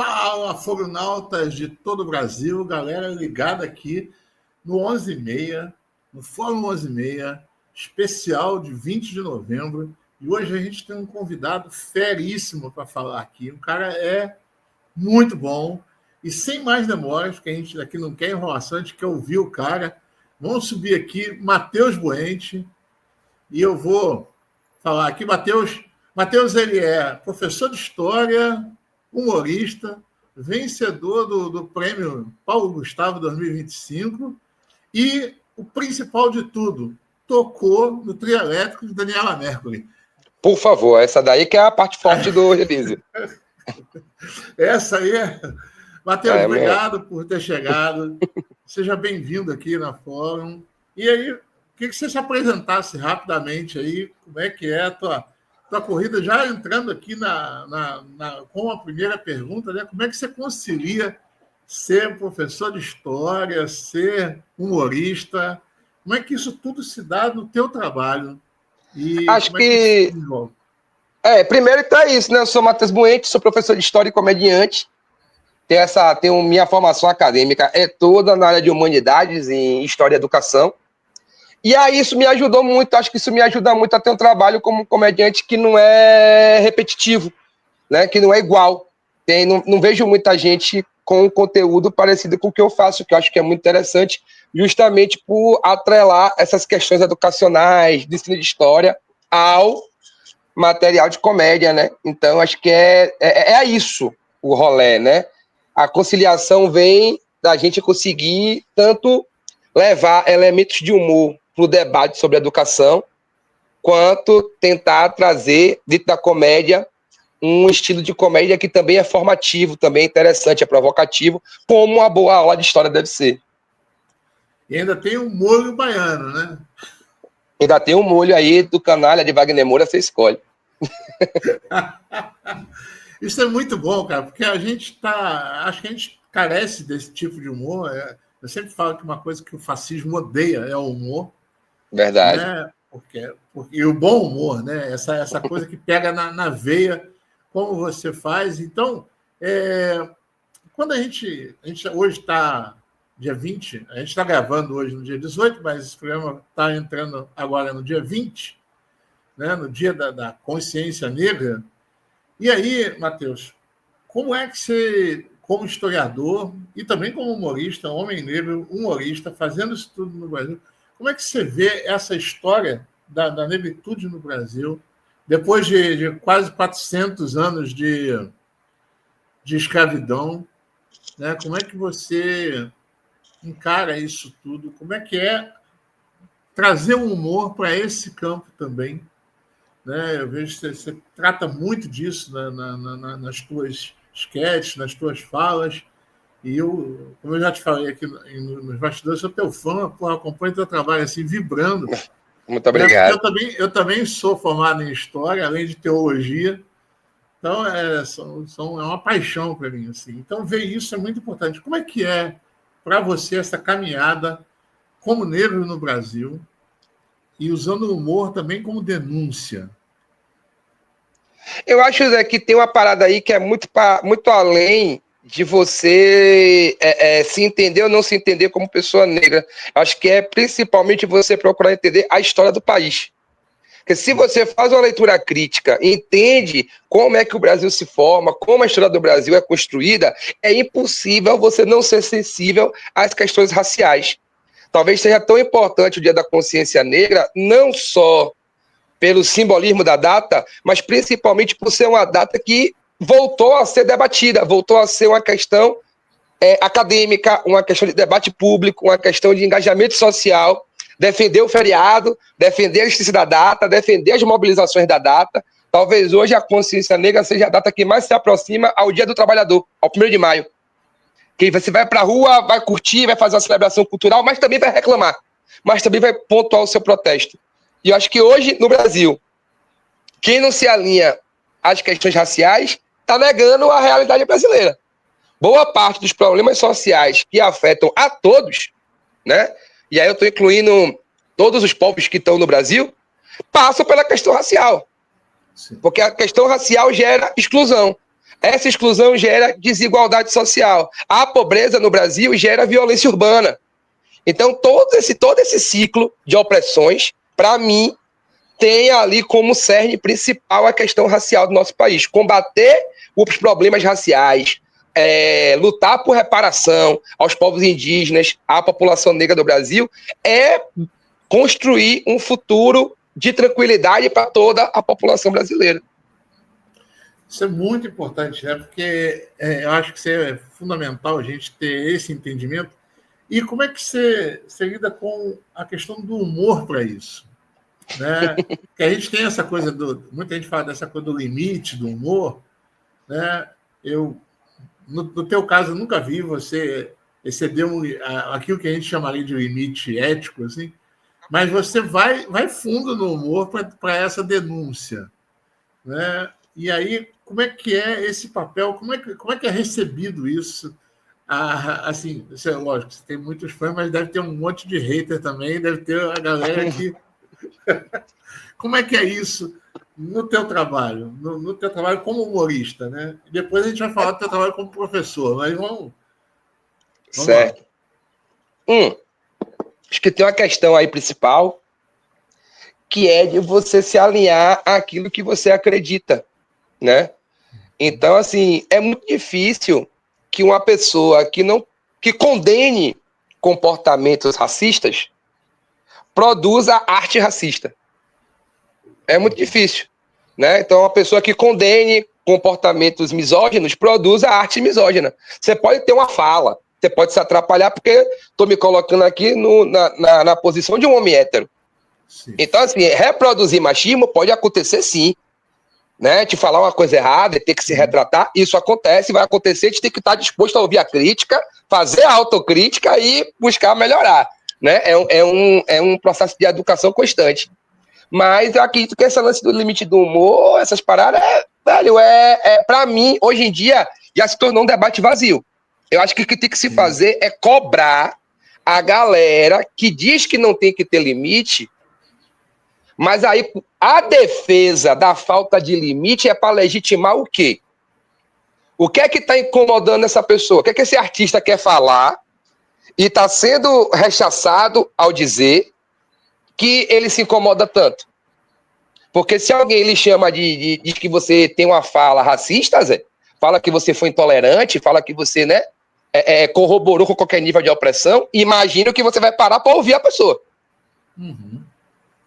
Fala, foronautas de todo o Brasil, galera ligada aqui no 11h30, no Fórum 11h30, especial de 20 de novembro. E hoje a gente tem um convidado feríssimo para falar aqui. O cara é muito bom. E sem mais demoras, porque a gente aqui não quer enrolação, a gente quer ouvir o cara. Vamos subir aqui, Matheus Boente. E eu vou falar aqui, Matheus. Matheus, ele é professor de História, humorista, vencedor do prêmio Paulo Gustavo 2025 e, o principal de tudo, tocou no trio elétrico de Daniela Mercury. Por favor, essa daí que é a parte forte do release. Essa aí é... Matheus, obrigado por ter chegado. Seja bem-vindo aqui na Fórum. E aí, queria que você se apresentasse rapidamente aí, como é que é a tua corrida, já entrando aqui com a primeira pergunta, né? Como é que você concilia ser professor de história, ser humorista? Como é que isso tudo se dá no teu trabalho? E acho que primeiro então é isso, né? Eu sou Matheus Boente, sou professor de história e comediante. Minha formação acadêmica é toda na área de humanidades, em história e educação. E aí isso me ajudou muito, acho que isso me ajuda muito a ter um trabalho como comediante que não é repetitivo, né? Que não é igual. Não vejo muita gente com um conteúdo parecido com o que eu faço, que eu acho que é muito interessante, justamente por atrelar essas questões educacionais, de ensino de história, ao material de comédia, né? Então, acho que é isso o rolê, né? A conciliação vem da gente conseguir tanto levar elementos de humor para o debate sobre educação, quanto tentar trazer, dentro da comédia, um estilo de comédia que também é formativo, também é interessante, é provocativo, como uma boa aula de história deve ser. E ainda tem o molho baiano, né? Ainda tem um molho aí do Canalha de Wagner Moura, você escolhe. Isso é muito bom, cara, porque acho que a gente carece desse tipo de humor. Eu sempre falo que uma coisa que o fascismo odeia é o humor. Verdade. Né? E o bom humor, né? Essa coisa que pega na veia, como você faz. Então, quando a gente hoje está dia 20, a gente está gravando hoje no dia 18, mas esse programa está entrando agora no dia 20, né? No dia da consciência negra. E aí, Matheus, como é que você, como historiador e também como humorista, homem negro, humorista, fazendo isso tudo no Brasil, como é que você vê essa história da negritude no Brasil, depois de quase 400 anos de escravidão, né? Como é que você encara isso tudo? Como é que é trazer um humor para esse campo também? Né? Eu vejo que você trata muito disso nas tuas sketches, nas tuas falas. E eu, como eu já te falei aqui nos bastidores, sou teu fã, acompanho teu trabalho assim, vibrando. Muito obrigado. Eu também sou formado em História, além de Teologia. Então, é uma paixão para mim. Assim. Então, ver isso é muito importante. Como é que é para você essa caminhada como negro no Brasil e usando o humor também como denúncia? Eu acho, Zé, que tem uma parada aí que é muito além de você se entender ou não se entender como pessoa negra. Acho que é principalmente você procurar entender a história do país. Porque se você faz uma leitura crítica, entende como é que o Brasil se forma, como a história do Brasil é construída, é impossível você não ser sensível às questões raciais. Talvez seja tão importante o Dia da Consciência Negra, não só pelo simbolismo da data, mas principalmente por ser uma data que voltou a ser debatida, voltou a ser uma questão acadêmica, uma questão de debate público, uma questão de engajamento social, defender o feriado, defender a justiça da data, defender as mobilizações da data. Talvez hoje a consciência negra seja a data que mais se aproxima ao Dia do Trabalhador, ao 1º de maio. Que você vai para a rua, vai curtir, vai fazer uma celebração cultural, mas também vai reclamar, mas também vai pontuar o seu protesto. E eu acho que hoje, no Brasil, quem não se alinha às questões raciais está negando a realidade brasileira. Boa parte dos problemas sociais que afetam a todos, né? E aí eu estou incluindo todos os povos que estão no Brasil, passam pela questão racial. Sim. Porque a questão racial gera exclusão. Essa exclusão gera desigualdade social. A pobreza no Brasil gera violência urbana. Então, todo esse ciclo de opressões, para mim, tem ali como cerne principal a questão racial do nosso país. Combater os problemas raciais, lutar por reparação aos povos indígenas, à população negra do Brasil, é construir um futuro de tranquilidade para toda a população brasileira. Isso é muito importante, né? Porque eu acho que é fundamental a gente ter esse entendimento. E como é que você lida com a questão do humor para isso? Né? Que a gente tem essa coisa muita gente fala dessa coisa do limite do humor, né? No teu caso, eu nunca vi você exceder aquilo que a gente chamaria de limite ético, assim, mas você vai fundo no humor para essa denúncia, né? E aí, como é que é esse papel? Como é que é recebido isso? Assim, lógico, você tem muitos fãs, mas deve ter um monte de hater também, deve ter a galera que... Como é que é isso no teu trabalho? No teu trabalho como humorista, né? E depois a gente vai falar do teu trabalho como professor, mas vamos certo. Acho que tem uma questão aí principal, que é de você se alinhar àquilo que você acredita, né? Então, assim, é muito difícil que uma pessoa que condene comportamentos racistas produza arte racista. É muito difícil, né? Então, uma pessoa que condene comportamentos misóginos produza arte misógina. Você pode ter uma fala, você pode se atrapalhar, porque estou me colocando aqui na posição de um homem hétero. Sim. Então, assim, reproduzir machismo pode acontecer sim, né? Te falar uma coisa errada e ter que se retratar, isso acontece, vai acontecer, a gente tem que estar disposto a ouvir a crítica, fazer a autocrítica e buscar melhorar, né? É um processo de educação constante. Mas eu acredito que esse lance do limite do humor, essas paradas, pra mim, hoje em dia, já se tornou um debate vazio. Eu acho que o que tem que se fazer é cobrar a galera que diz que não tem que ter limite, mas aí a defesa da falta de limite é para legitimar o quê? O que é que está incomodando essa pessoa? O que é que esse artista quer falar e está sendo rechaçado ao dizer que ele se incomoda tanto? Porque se alguém lhe chama de que você tem uma fala racista, Zé, fala que você foi intolerante, fala que você, né, corroborou com qualquer nível de opressão, imagina que você vai parar para ouvir a pessoa. Uhum.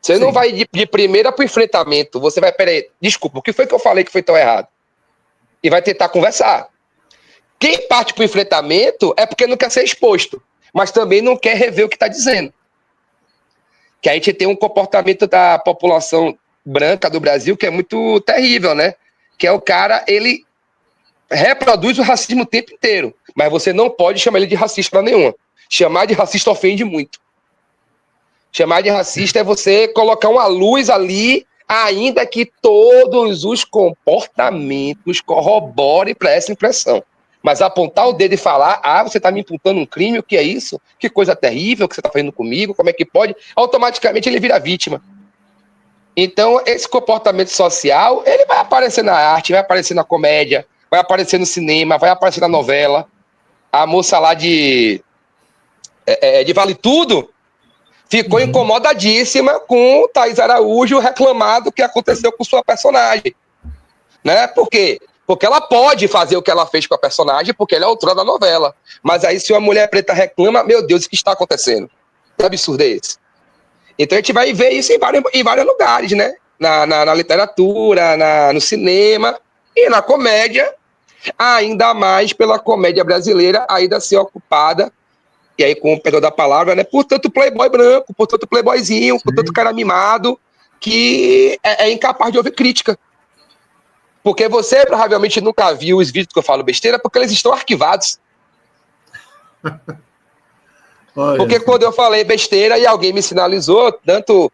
Você não vai de primeira para o enfrentamento. Você vai, peraí, desculpa, o que foi que eu falei que foi tão errado? E vai tentar conversar. Quem parte para o enfrentamento é porque não quer ser exposto, mas também não quer rever o que está dizendo. Que a gente tem um comportamento da população branca do Brasil que é muito terrível, né? Que é o cara, ele reproduz o racismo o tempo inteiro, mas você não pode chamar ele de racista para nenhuma. Chamar de racista ofende muito. Chamar de racista é você colocar uma luz ali, ainda que todos os comportamentos corroborem para essa impressão. Mas apontar o dedo e falar, você está me imputando um crime, o que é isso? Que coisa terrível que você está fazendo comigo, como é que pode? Automaticamente ele vira vítima. Então, esse comportamento social, ele vai aparecer na arte, vai aparecer na comédia, vai aparecer no cinema, vai aparecer na novela. A moça lá de Vale Tudo ficou incomodadíssima com o Thaís Araújo reclamando do que aconteceu com sua personagem. Né? Por quê? Porque ela pode fazer o que ela fez com a personagem, porque ela é autora da novela. Mas aí, se uma mulher preta reclama, meu Deus, o que está acontecendo? Que absurdo é esse? Então, a gente vai ver isso em vários lugares, né? Na literatura, no cinema e na comédia, ainda mais pela comédia brasileira ainda ser ocupada, e aí, com o perdão da palavra, né, por tanto playboy branco, por tanto playboyzinho, por tanto cara mimado, que é incapaz de ouvir crítica. Porque você provavelmente nunca viu os vídeos que eu falo besteira, porque eles estão arquivados. Porque quando eu falei besteira e alguém me sinalizou, tanto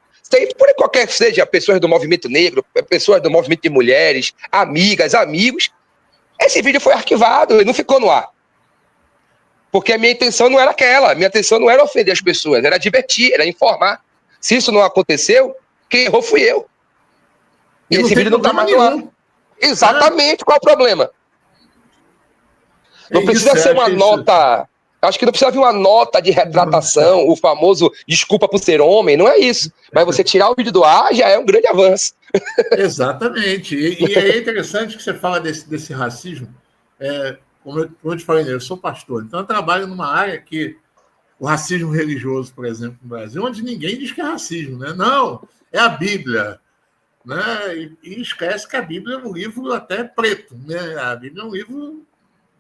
por qualquer seja, pessoas do movimento negro, pessoas do movimento de mulheres, amigas, amigos, esse vídeo foi arquivado e não ficou no ar. Porque a minha intenção não era aquela, minha intenção não era ofender as pessoas, era divertir, era informar. Se isso não aconteceu, quem errou fui eu. E esse vídeo não tá mais no ar. Exatamente, qual é o problema? Não precisa ser uma nota... Acho que não precisa vir uma nota de retratação, o famoso desculpa por ser homem, não é isso. Mas você tirar o vídeo do ar já é um grande avanço. Exatamente. E é interessante que você fala desse racismo. Como eu te falei, eu sou pastor, então eu trabalho numa área que o racismo religioso, por exemplo, no Brasil, onde ninguém diz que é racismo, né? Não, é a Bíblia. Né? E esquece que a Bíblia é um livro até preto. Né? A Bíblia é um livro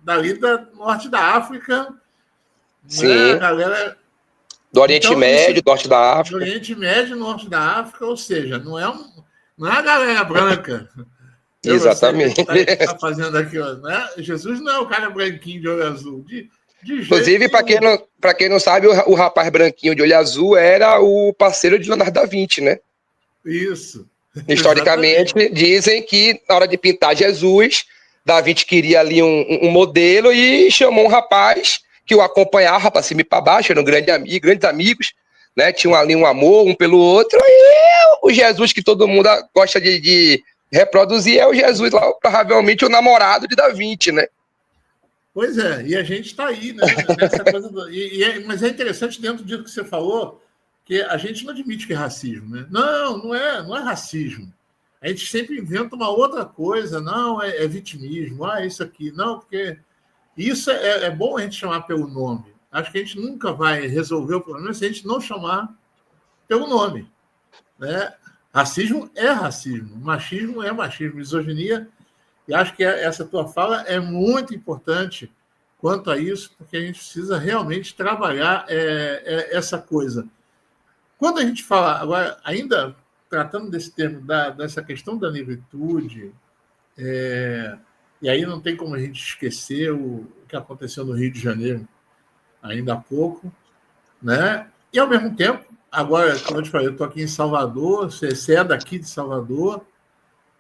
dali do norte da África. Sim. Né? A galera... Do Oriente Médio, norte da África. Do Oriente Médio, norte da África, ou seja, não é a galera branca. Exatamente. Está fazendo aqui, né? Jesus não é o cara branquinho de olho azul. Inclusive, para quem não sabe, o rapaz branquinho de olho azul era o parceiro de Leonardo da Vinci, né? Isso. Historicamente, exatamente. Dizem que na hora de pintar Jesus, Da Vinci queria ali um modelo e chamou um rapaz que o acompanhava para cima e para baixo, eram grandes amigos, né? Tinham ali um amor um pelo outro, e o Jesus que todo mundo gosta de reproduzir é o Jesus lá, provavelmente o namorado de Da Vinci, né? Pois é, e a gente está aí, né? Nessa coisa mas é interessante dentro disso que você falou, que a gente não admite que é racismo, né? Não é racismo. A gente sempre inventa uma outra coisa, não, é vitimismo, isso aqui, não, porque isso é bom a gente chamar pelo nome. Acho que a gente nunca vai resolver o problema se a gente não chamar pelo nome. Né? Racismo é racismo, machismo é machismo, misoginia. E acho que essa tua fala é muito importante quanto a isso, porque a gente precisa realmente trabalhar essa coisa. Quando a gente fala, agora, ainda tratando desse termo, dessa questão da negritude, e aí não tem como a gente esquecer o que aconteceu no Rio de Janeiro ainda há pouco, né? E, ao mesmo tempo, agora, como eu te falei, eu estou aqui em Salvador, você é daqui de Salvador,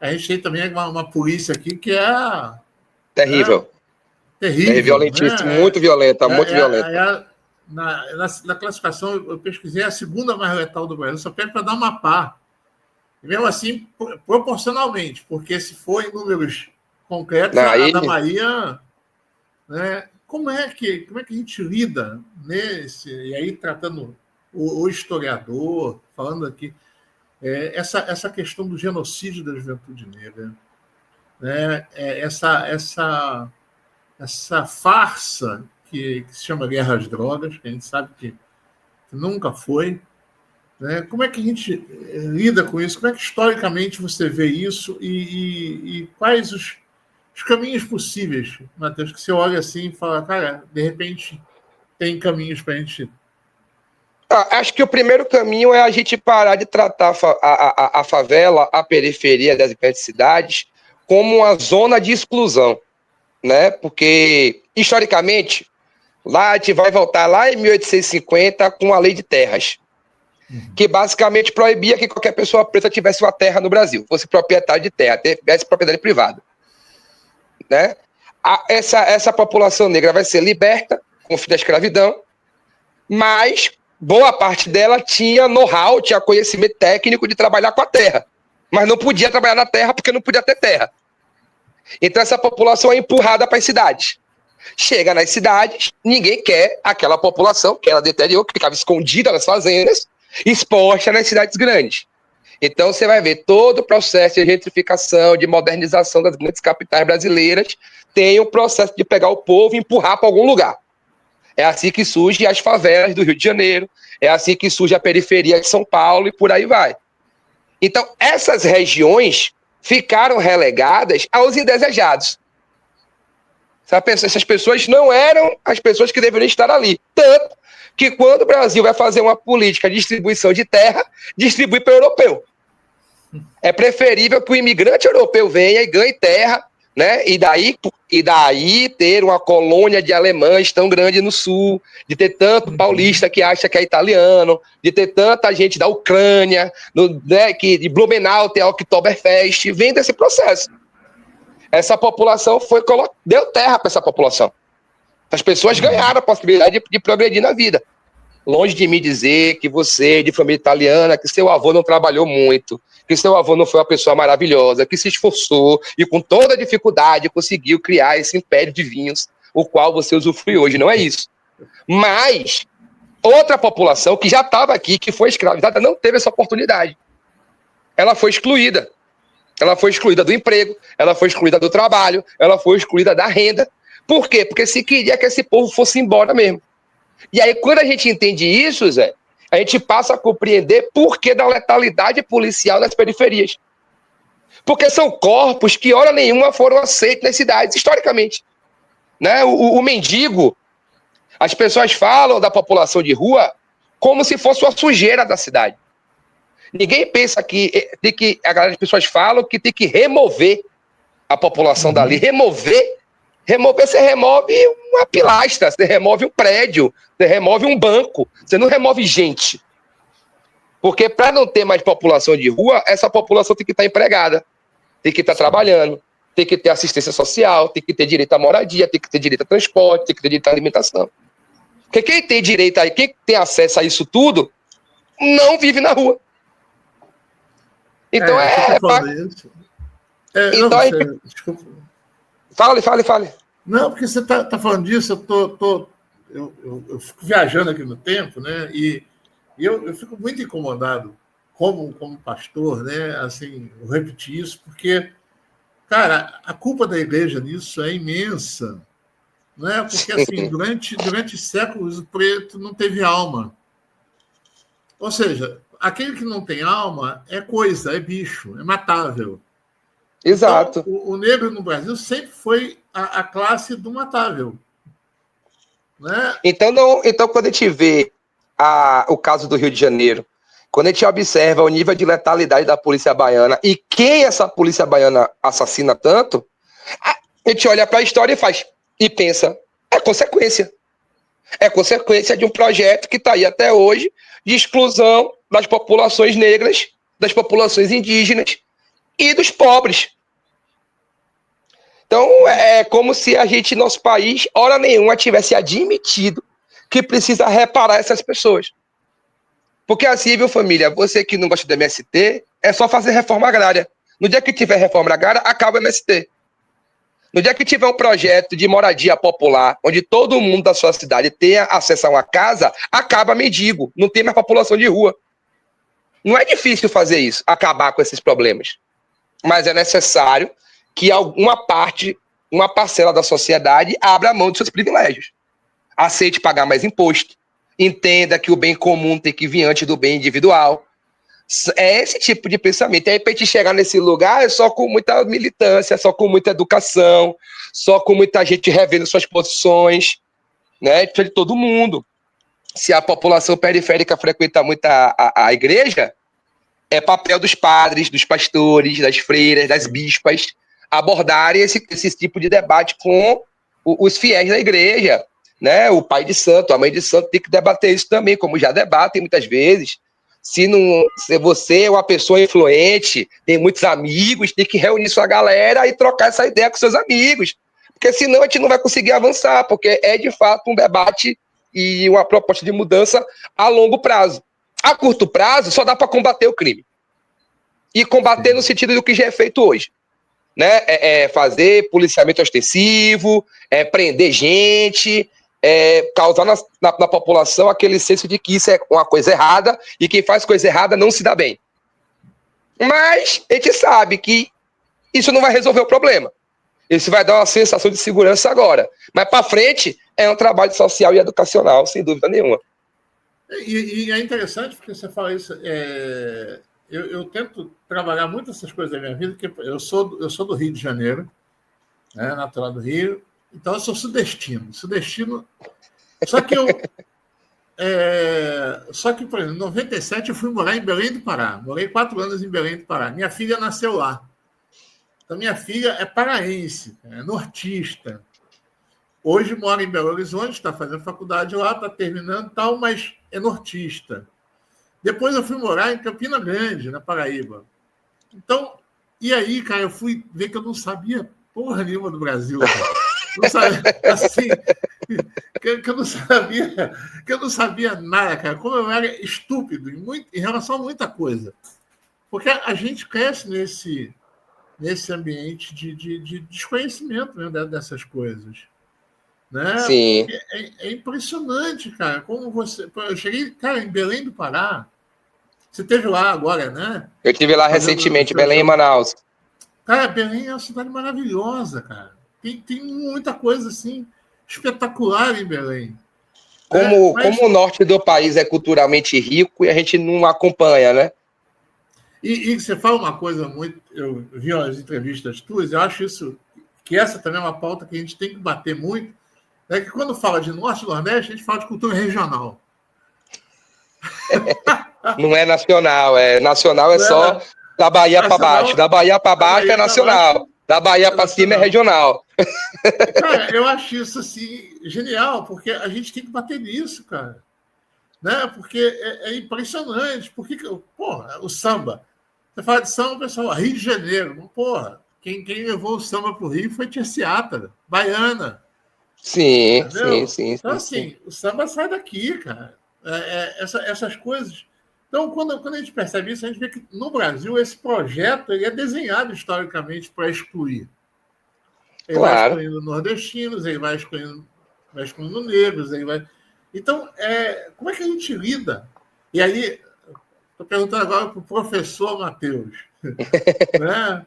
a gente tem também uma polícia aqui que é... Terrível. Terrível. É violentíssimo, né? Muito violenta, muito violenta. Na classificação, eu pesquisei, a segunda mais letal do Brasil, só pede para dar uma pá. E mesmo assim, proporcionalmente, porque se for em números concretos, a da Bahia... Né? Como é que a gente lida nesse... E aí, tratando o historiador, falando aqui, essa questão do genocídio da juventude negra, né? Essa farsa que se chama guerra às drogas, que a gente sabe que nunca foi. Né? Como é que a gente lida com isso? Como é que, historicamente, você vê isso? E quais os caminhos possíveis, Matheus, que você olha assim e fala, cara, de repente tem caminhos para a gente... Acho que o primeiro caminho é a gente parar de tratar a favela, a periferia das grandes cidades, como uma zona de exclusão, né? Porque, historicamente, lá a gente vai voltar lá em 1850 com a Lei de Terras, que basicamente proibia que qualquer pessoa preta tivesse uma terra no Brasil, fosse proprietário de terra, tivesse propriedade privada. Né? Essa população negra vai ser liberta com o fim da escravidão, mas boa parte dela tinha know-how, tinha conhecimento técnico de trabalhar com a terra, mas não podia trabalhar na terra porque não podia ter terra. Então essa população é empurrada para as cidades. Chega nas cidades, ninguém quer aquela população que era do interior, que ficava escondida nas fazendas, exposta nas cidades grandes. Então, você vai ver todo o processo de gentrificação, de modernização das grandes capitais brasileiras, tem o processo de pegar o povo e empurrar para algum lugar. É assim que surgem as favelas do Rio de Janeiro, é assim que surge a periferia de São Paulo e por aí vai. Então, essas regiões ficaram relegadas aos indesejados. Essas pessoas não eram as pessoas que deveriam estar ali. Tanto que quando o Brasil vai fazer uma política de distribuição de terra, distribui para o europeu. É preferível que o imigrante europeu venha e ganhe terra, né? E daí ter uma colônia de alemães tão grande no sul, de ter tanto paulista que acha que é italiano, de ter tanta gente da Ucrânia, né, que de Blumenau tem a Oktoberfest, vem desse processo. Essa população deu terra para essa população. As pessoas ganharam a possibilidade de progredir na vida. Longe de mim dizer que você, de família italiana, que seu avô não trabalhou muito, que seu avô não foi uma pessoa maravilhosa, que se esforçou e com toda dificuldade conseguiu criar esse império de vinhos o qual você usufrui hoje, não é isso. Mas outra população que já estava aqui, que foi escravizada, não teve essa oportunidade. Ela foi excluída. Ela foi excluída do emprego, ela foi excluída do trabalho, ela foi excluída da renda. Por quê? Porque se queria que esse povo fosse embora mesmo. E aí, quando a gente entende isso, Zé, a gente passa a compreender por que da letalidade policial nas periferias. Porque são corpos que, hora nenhuma, foram aceitos nas cidades, historicamente. Né? O mendigo, as pessoas falam da população de rua como se fosse uma sujeira da cidade. Ninguém pensa que tem que. As pessoas falam que tem que remover a população dali. Remover, você remove uma pilastra, você remove um prédio, você remove um banco, você não remove gente. Porque para não ter mais população de rua, essa população tem que estar empregada, tem que estar trabalhando, tem que ter assistência social, tem que ter direito à moradia, tem que ter direito a transporte, tem que ter direito à alimentação. Porque quem tem direito aí, quem tem acesso a isso tudo, não vive na rua. Então Desculpa. Fale. Não, porque você está falando disso, eu fico viajando aqui no tempo, né? E eu fico muito incomodado como pastor, né? Assim, eu repeti isso, porque, cara, a culpa da igreja nisso é imensa, né? Porque, assim, durante séculos o preto não teve alma. Ou seja, aquele que não tem alma é coisa, é bicho, é matável. Exato. Então, o negro no Brasil sempre foi a classe do matável. Né? Então, quando a gente vê o caso do Rio de Janeiro, quando a gente observa o nível de letalidade da polícia baiana e quem essa polícia baiana assassina tanto, a gente olha para a história e pensa, é consequência. É consequência de um projeto que está aí até hoje de exclusão das populações negras, das populações indígenas e dos pobres. Então, é como se a gente, nosso país, hora nenhuma, tivesse admitido que precisa reparar essas pessoas. Porque assim, viu, família, você que não gosta do MST, é só fazer reforma agrária. No dia que tiver reforma agrária, acaba o MST. No dia que tiver um projeto de moradia popular, onde todo mundo da sua cidade tenha acesso a uma casa, acaba mendigo, não tem mais população de rua. Não é difícil fazer isso, acabar com esses problemas. Mas é necessário que alguma parte, uma parcela da sociedade abra mão dos seus privilégios. Aceite pagar mais imposto. Entenda que o bem comum tem que vir antes do bem individual. É esse tipo de pensamento. E aí, para a gente chegar nesse lugar, é só com muita militância, só com muita educação, só com muita gente revendo suas posições, né? De todo mundo. Se a população periférica frequenta muito a igreja, é papel dos padres, dos pastores, das freiras, das bispas, abordarem esse tipo de debate com os fiéis da igreja, né? O pai de santo, a mãe de santo tem que debater isso também, como já debatem muitas vezes. Se você é uma pessoa influente, tem muitos amigos, tem que reunir sua galera e trocar essa ideia com seus amigos, porque senão a gente não vai conseguir avançar, porque é de fato um debate e uma proposta de mudança a longo prazo. A curto prazo, só dá para combater o crime. E combater no sentido do que já é feito hoje. Né? Fazer policiamento ostensivo, prender gente, causar na população aquele senso de que isso é uma coisa errada e quem faz coisa errada não se dá bem. Mas a gente sabe que isso não vai resolver o problema. Isso vai dar uma sensação de segurança agora. Mas para frente é um trabalho social e educacional, sem dúvida nenhuma. E é interessante porque você fala isso. Eu tento trabalhar muito essas coisas da minha vida, porque eu sou do Rio de Janeiro, né, natural do Rio, então eu sou sudestino. Só que por exemplo, em 97 eu fui morar em Belém do Pará. Morei 4 anos em Belém do Pará. Minha filha nasceu lá. Então, minha filha é paraense, é nortista. Hoje mora em Belo Horizonte, está fazendo faculdade lá, está terminando e tal, mas é nortista. Depois eu fui morar em Campina Grande, na Paraíba. Então, e aí, cara, eu fui ver que eu não sabia porra nenhuma do Brasil. Não sabia, assim, que eu não sabia nada, cara. Como eu era estúpido em relação a muita coisa. Porque a gente cresce nesse ambiente de desconhecimento, né, dessas coisas. né? Sim. É impressionante, cara, como você... Eu cheguei, cara, em Belém do Pará, você esteve lá agora, né? Eu estive lá Fazendo o recentemente, seu Belém e show. Manaus. Cara, Belém é uma cidade maravilhosa, cara. Tem muita coisa, assim, espetacular em Belém, né? Como o norte do país é culturalmente rico e a gente não acompanha, né? E você fala uma coisa muito... Eu vi as entrevistas tuas, eu acho isso... Que essa também é uma pauta que a gente tem que bater muito, é que quando fala de Norte e Nordeste, a gente fala de cultura regional. Não é nacional, nacional é Não só é da Bahia para baixo. nacional, Da Bahia para da baixo é Bahia para baixo nacional. Da Bahia é para cima é nacional. regional. Cara, eu acho isso assim genial, porque a gente tem que bater nisso, cara. Né? Porque é impressionante. Porque, porra, o samba. Você fala de samba, pessoal, Rio de Janeiro. Porra, quem levou o samba para o Rio foi Tia Seata, baiana. Sim, sim, Entendeu? sim, Então, sim, sim. assim, o samba sai daqui, cara. Essas coisas. Então, quando a gente percebe isso, a gente vê que no Brasil esse projeto ele é desenhado historicamente para excluir. Ele vai Claro. excluindo nordestinos, ele vai excluindo negros, ele vai. Então, como é que a gente lida? E aí, estou perguntando agora para o professor Matheus, né?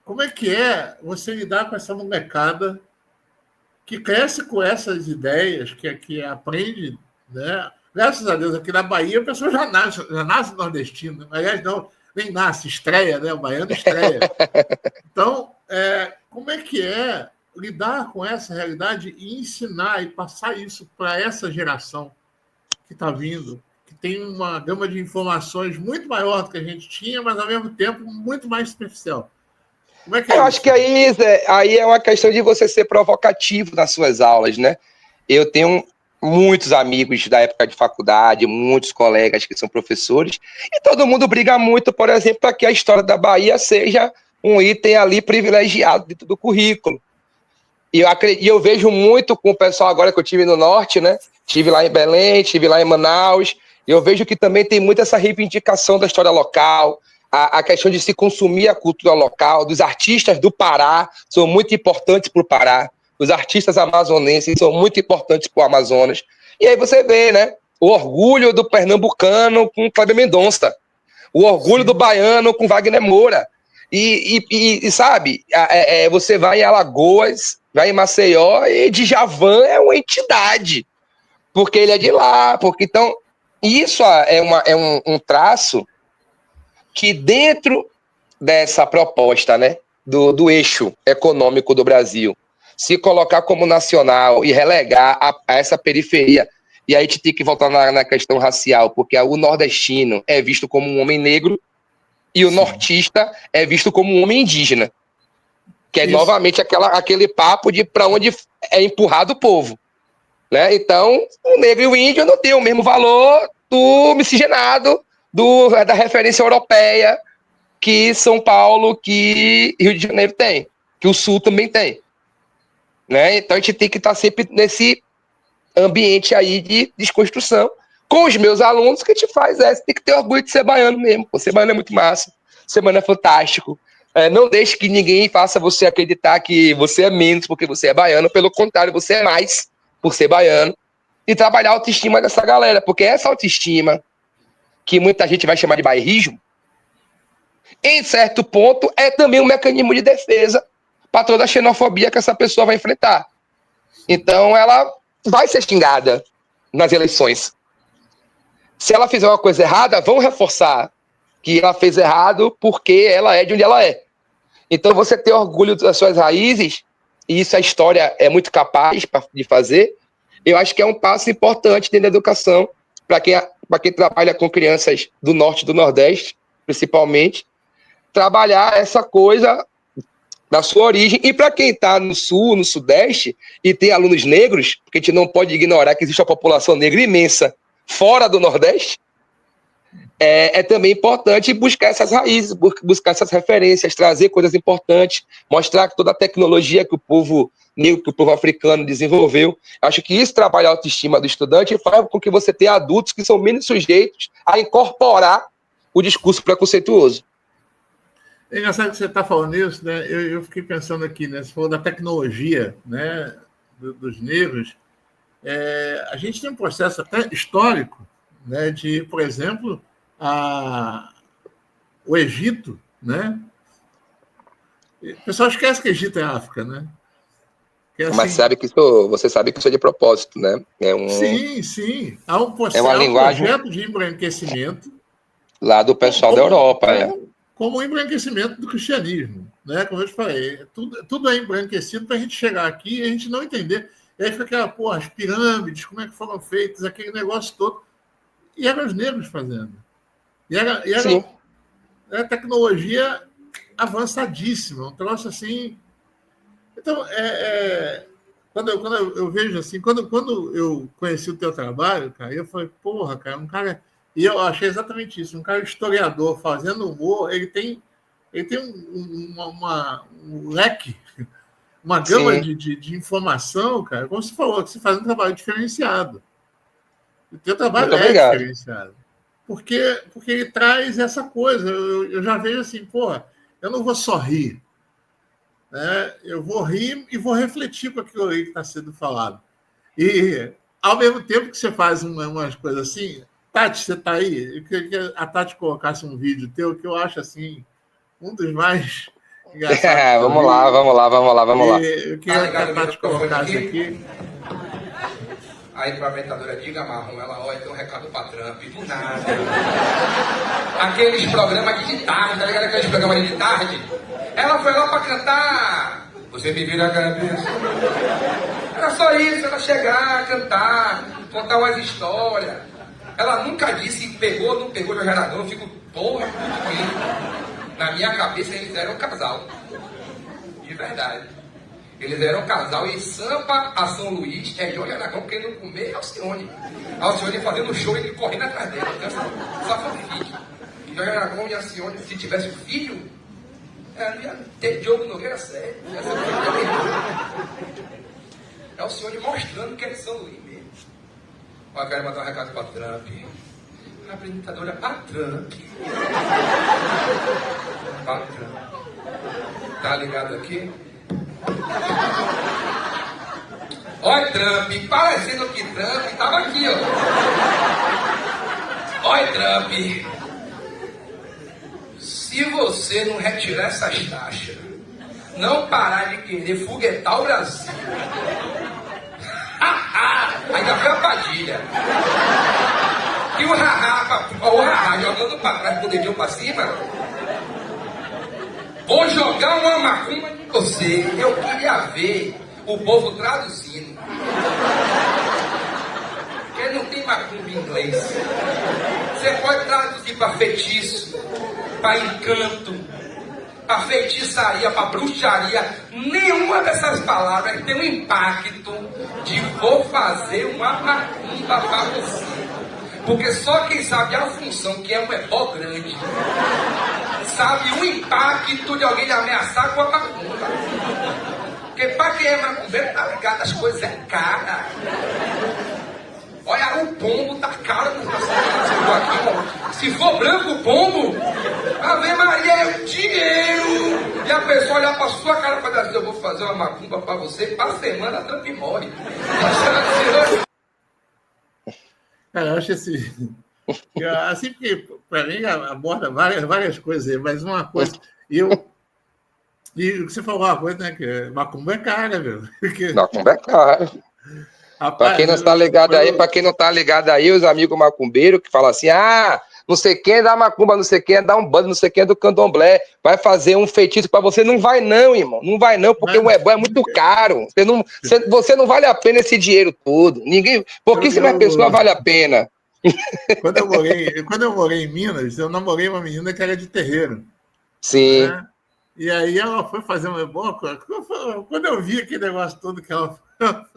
Como é que é você lidar com essa molecada que cresce com essas ideias, que aprende, né? Graças a Deus, aqui na Bahia, a pessoa já nasce nordestino. Aliás, não, nem nasce, estreia, né? O baiano estreia. Então, como é que é lidar com essa realidade e ensinar e passar isso para essa geração que está vindo, que tem uma gama de informações muito maior do que a gente tinha, mas, ao mesmo tempo, muito mais superficial. Como é que é Eu acho isso? que aí, Zé, aí é uma questão de você ser provocativo nas suas aulas, né? Eu tenho muitos amigos da época de faculdade, muitos colegas que são professores, e todo mundo briga muito, por exemplo, para que a história da Bahia seja um item ali privilegiado dentro do currículo. E eu vejo muito com o pessoal agora que eu tive no Norte, né? Tive lá em Belém, tive lá em Manaus, e eu vejo que também tem muito essa reivindicação da história local, a questão de se consumir a cultura local, dos artistas do Pará, são muito importantes para o Pará, os artistas amazonenses são muito importantes para o Amazonas. E aí você vê, né? O orgulho do pernambucano com Cláudio Mendonça, o orgulho do Sim. baiano com Wagner Moura. E sabe, você vai em Alagoas, vai em Maceió, e Djavan é uma entidade, porque ele é de lá. Então, isso é um traço que dentro dessa proposta, né, do eixo econômico do Brasil, se colocar como nacional e relegar a essa periferia, e aí a gente tem que voltar na questão racial, porque o nordestino é visto como um homem negro e o nortista é visto como um homem indígena, que é Isso. novamente aquele papo de para onde é empurrado o povo. Né? Então, o negro e o índio não têm o mesmo valor do miscigenado, da referência europeia, que São Paulo, que Rio de Janeiro tem, que o Sul também tem. Né? Então a gente tem que estar sempre nesse ambiente aí de desconstrução. Com os meus alunos, o que a gente faz você tem que ter orgulho de ser baiano mesmo. Ser baiano é muito massa, ser baiano é fantástico. Não deixe que ninguém faça você acreditar que você é menos porque você é baiano, pelo contrário, você é mais por ser baiano. E trabalhar a autoestima dessa galera, porque essa autoestima, que muita gente vai chamar de bairrismo, em certo ponto, é também um mecanismo de defesa para toda a xenofobia que essa pessoa vai enfrentar. Então, ela vai ser xingada nas eleições. Se ela fizer uma coisa errada, vão reforçar que ela fez errado porque ela é de onde ela é. Então, você ter orgulho das suas raízes, e isso a história é muito capaz de fazer, eu acho que é um passo importante dentro da educação para quem trabalha com crianças do Norte e do Nordeste, principalmente, trabalhar essa coisa da sua origem. E para quem está no Sul, no Sudeste, e tem alunos negros, porque a gente não pode ignorar que existe uma população negra imensa fora do Nordeste, é também importante buscar essas raízes, buscar essas referências, trazer coisas importantes, mostrar que toda a tecnologia que o povo negro, que o povo africano desenvolveu. Acho que isso trabalha a autoestima do estudante e faz com que você tenha adultos que são menos sujeitos a incorporar o discurso preconceituoso. É engraçado que você está falando isso, né? Eu fiquei pensando aqui, né? Você falou da tecnologia, né? dos negros, a gente tem um processo até histórico, né, de, por exemplo, o Egito, né? O pessoal esquece que Egito é África, né? Que é Mas assim, você sabe que isso é de propósito, né? sim, sim. Há um É uma linguagem projeto de embranquecimento, lá do como, pessoal da como, Europa, como, como o embranquecimento do cristianismo. Né? Como eu te falei, tudo é embranquecido para a gente chegar aqui e a gente não entender. E aí fica aquela, porra, as pirâmides, como é que foram feitas, aquele negócio todo. E eram os negros fazendo. Sim. Era tecnologia avançadíssima, um troço assim. Então, quando eu vejo assim, quando eu conheci o teu trabalho, cara, eu falei, porra, cara, um cara. E eu achei exatamente isso, um cara historiador fazendo humor, ele tem um leque, uma gama Sim. de informação, cara, como você falou, que você faz um trabalho diferenciado. O teu trabalho Muito é obrigado. diferenciado. Porque ele traz essa coisa. Eu já vejo assim, porra, eu não vou só rir, né? Eu vou rir e vou refletir com aquilo aí que está sendo falado. E, ao mesmo tempo que você faz umas coisas assim, Tati, você está aí? Eu queria que a Tati colocasse um vídeo teu que eu acho assim, um dos mais engraçados que eu Vamos lá, vi. vamos lá, vamos lá, vamos lá. E eu queria que a Tati colocasse aqui. A implementadora diga marrom, ela olha, tem um recado pra Trump, do nada. Aqueles programas de tarde, tá ligado? Aqueles programas de tarde. Ela foi lá pra cantar. Você me vira a cabeça. Era só isso, ela chegar, cantar, contar umas histórias. Ela nunca disse pegou ou não pegou no gerador. Eu fico, porra, na minha cabeça eles eram um casal. De verdade. Eles eram um casal e Sampa a São Luís, Jorge Aragão querendo comer Alcione. Alcione fazendo show e ele correndo atrás dela. Então, só fanfic. Jorge Aragão e Alcione, se tivesse um filho, não ia ter Diogo Nogueira sério. É Alcione mostrando que é de São Luís mesmo. Olha, eu quero mandar um recado para Trump. A apresentadora para Trump. Para Trump. Tá ligado aqui? Olha Trump, parecendo que Trump estava aqui, ó. Olha Trump, se você não retirar essas taxas, não parar de querer foguetar o Brasil, ainda foi a Padilha. E o Haha jogando para trás com o dedinho para cima. Vou jogar uma macumba em você. Eu queria ver o povo traduzindo. Porque não tem macumba em inglês. Você pode traduzir para feitiço, para encanto, para feitiçaria, para bruxaria. Nenhuma dessas palavras tem um impacto de vou fazer uma macumba para você. Porque só quem sabe a função, que é um ebó grande, sabe o impacto de alguém lhe ameaçar com a macumba. Porque para quem é macumbeiro, tá ligado, as coisas é cara. Olha, o pombo tá caro no aqui. Se for branco o pombo, Ave Maria é o dinheiro. E a pessoa olhar pra sua cara e falar assim, eu vou fazer uma macumba pra você, pra semana a Trump morre. Cara, eu acho assim, porque para mim aborda várias coisas aí, mas uma coisa, e o que você falou uma coisa, né, que macumba é cara, meu. Macumba é caro. Para quem não está ligado aí, para quem não tá ligado aí, os amigos macumbeiros que falam assim, não sei quem é da macumba, não sei quem é da umbanda, não sei quem é do candomblé, vai fazer um feitiço para você. Não vai não, irmão, não vai não, porque o ebó é muito caro. Você não vale a pena esse dinheiro todo. Pouquíssimas pessoas vale a pena. Quando eu morei em Minas, eu namorei uma menina que era de terreiro. Sim. Né? E aí ela foi fazer um ebó. Quando eu vi aquele negócio todo que ela...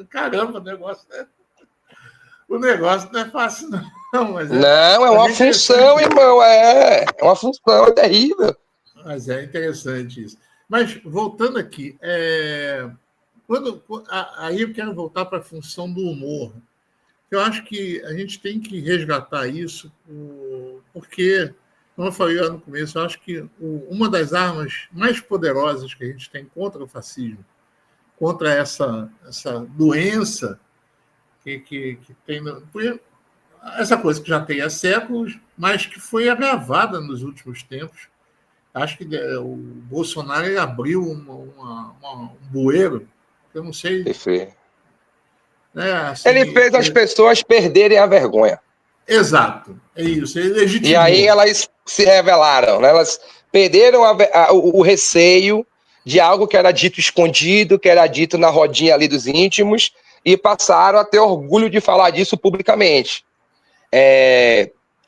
Caramba, o negócio não é fácil, não. Não, é uma função, irmão. É uma função, é terrível. Mas é interessante isso. Mas, voltando aqui, aí eu quero voltar para a função do humor. Eu acho que a gente tem que resgatar isso, porque, como eu falei lá no começo, eu acho que uma das armas mais poderosas que a gente tem contra o fascismo, contra essa doença que tem... Essa coisa que já tem há séculos, mas que foi agravada nos últimos tempos. Acho que o Bolsonaro ele abriu um bueiro, eu não sei... Né, assim, ele fez as pessoas perderem a vergonha. Exato, é isso. Ele legitimou. E aí elas se revelaram, né? Elas perderam o receio de algo que era dito escondido, que era dito na rodinha ali dos íntimos, e passaram a ter orgulho de falar disso publicamente.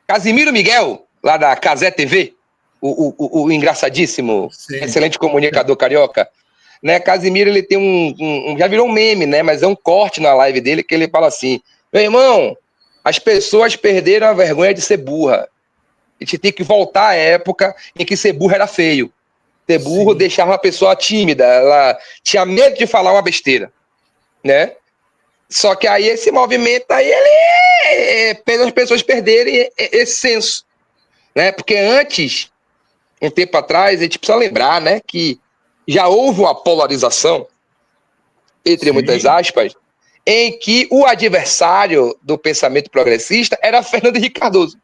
Casimiro Miguel, lá da Casé TV, o engraçadíssimo, sim, excelente comunicador carioca, né? Casimiro, ele tem já virou um meme, né? Mas é um corte na live dele que ele fala assim: meu irmão, as pessoas perderam a vergonha de ser burra. A gente tem que voltar à época em que ser burro era feio. Ser burro, sim, deixava a pessoa tímida, ela tinha medo de falar uma besteira, né? Só que aí esse movimento aí, ele fez as pessoas perderem esse senso, né? Porque antes, um tempo atrás, a gente precisa lembrar, né, que já houve uma polarização, entre sim, muitas aspas, em que o adversário do pensamento progressista era Fernando Henrique Cardoso.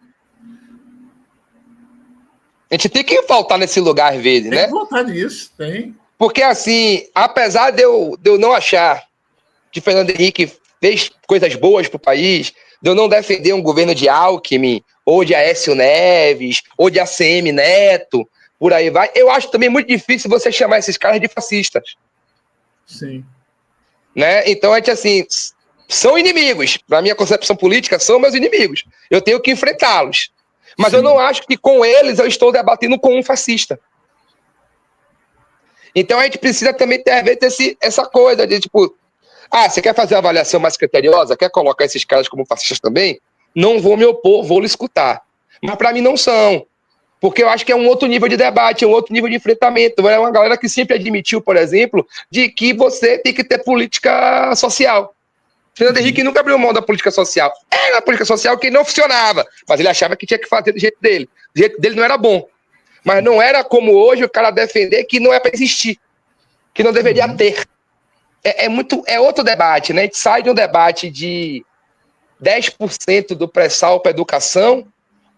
A gente tem que voltar nesse lugar às vezes, né? Tem que voltar nisso, tem. Porque, assim, apesar de eu não achar que Fernando Henrique fez coisas boas para o país, de eu não defender um governo de Alckmin, ou de Aécio Neves, ou de ACM Neto, por aí vai, eu acho também muito difícil você chamar esses caras de fascistas. Sim. Né? Então, a gente, assim, são inimigos. Para minha concepção política, são meus inimigos. Eu tenho que enfrentá-los. Mas sim, eu não acho que com eles eu estou debatendo com um fascista. Então, a gente precisa também ter essa coisa de, tipo, você quer fazer uma avaliação mais criteriosa? Quer colocar esses caras como fascistas também? Não vou me opor, vou lhe escutar. Mas para mim não são. Porque eu acho que é um outro nível de debate, é um outro nível de enfrentamento. É uma galera que sempre admitiu, por exemplo, de que você tem que ter política social. Fernando Henrique nunca abriu mão da política social. Era uma política social que não funcionava, mas ele achava que tinha que fazer do jeito dele. Do jeito dele não era bom. Mas não era como hoje o cara defender que não é para existir, que não deveria ter. É outro debate, né? A gente sai de um debate de 10% do pré-sal para educação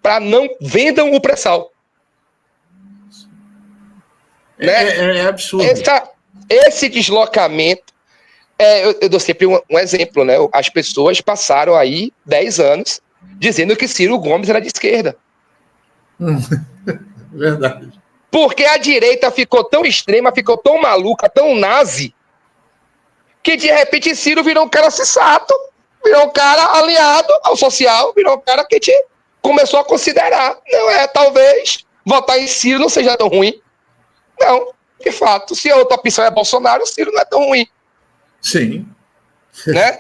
para não vendam o pré-sal. Né? É absurdo. Esse deslocamento, eu dou sempre um exemplo, né? As pessoas passaram aí 10 anos dizendo que Ciro Gomes era de esquerda. Verdade. Porque a direita ficou tão extrema, ficou tão maluca, tão nazi, que de repente Ciro virou um cara sensato, virou um cara aliado ao social, virou um cara que a gente começou a considerar. Não talvez votar em Ciro não seja tão ruim. Não, de fato, se a outra opção é Bolsonaro, o Ciro não é tão ruim. Sim. Né?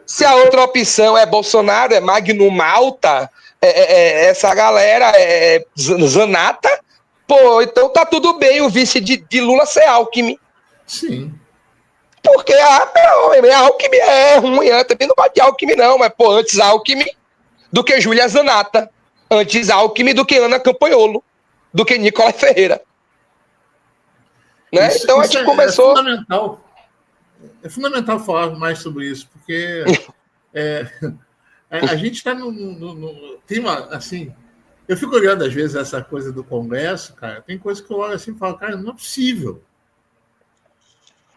Se a outra opção é Bolsonaro, é Magno Malta, essa galera é Zanata, pô, então tá tudo bem o vice de Lula ser Alckmin. Sim. Porque Alckmin é ruim, eu também não gosto de Alckmin não, mas pô, antes Alckmin do que Júlia Zanata, antes Alckmin do que Ana Campanholo, do que Nicolas Ferreira. Né? Então a gente começou... É fundamental falar mais sobre isso, porque a gente está tem uma, assim, eu fico olhando às vezes essa coisa do Congresso, cara, tem coisa que eu olho assim e falo, cara, não é possível.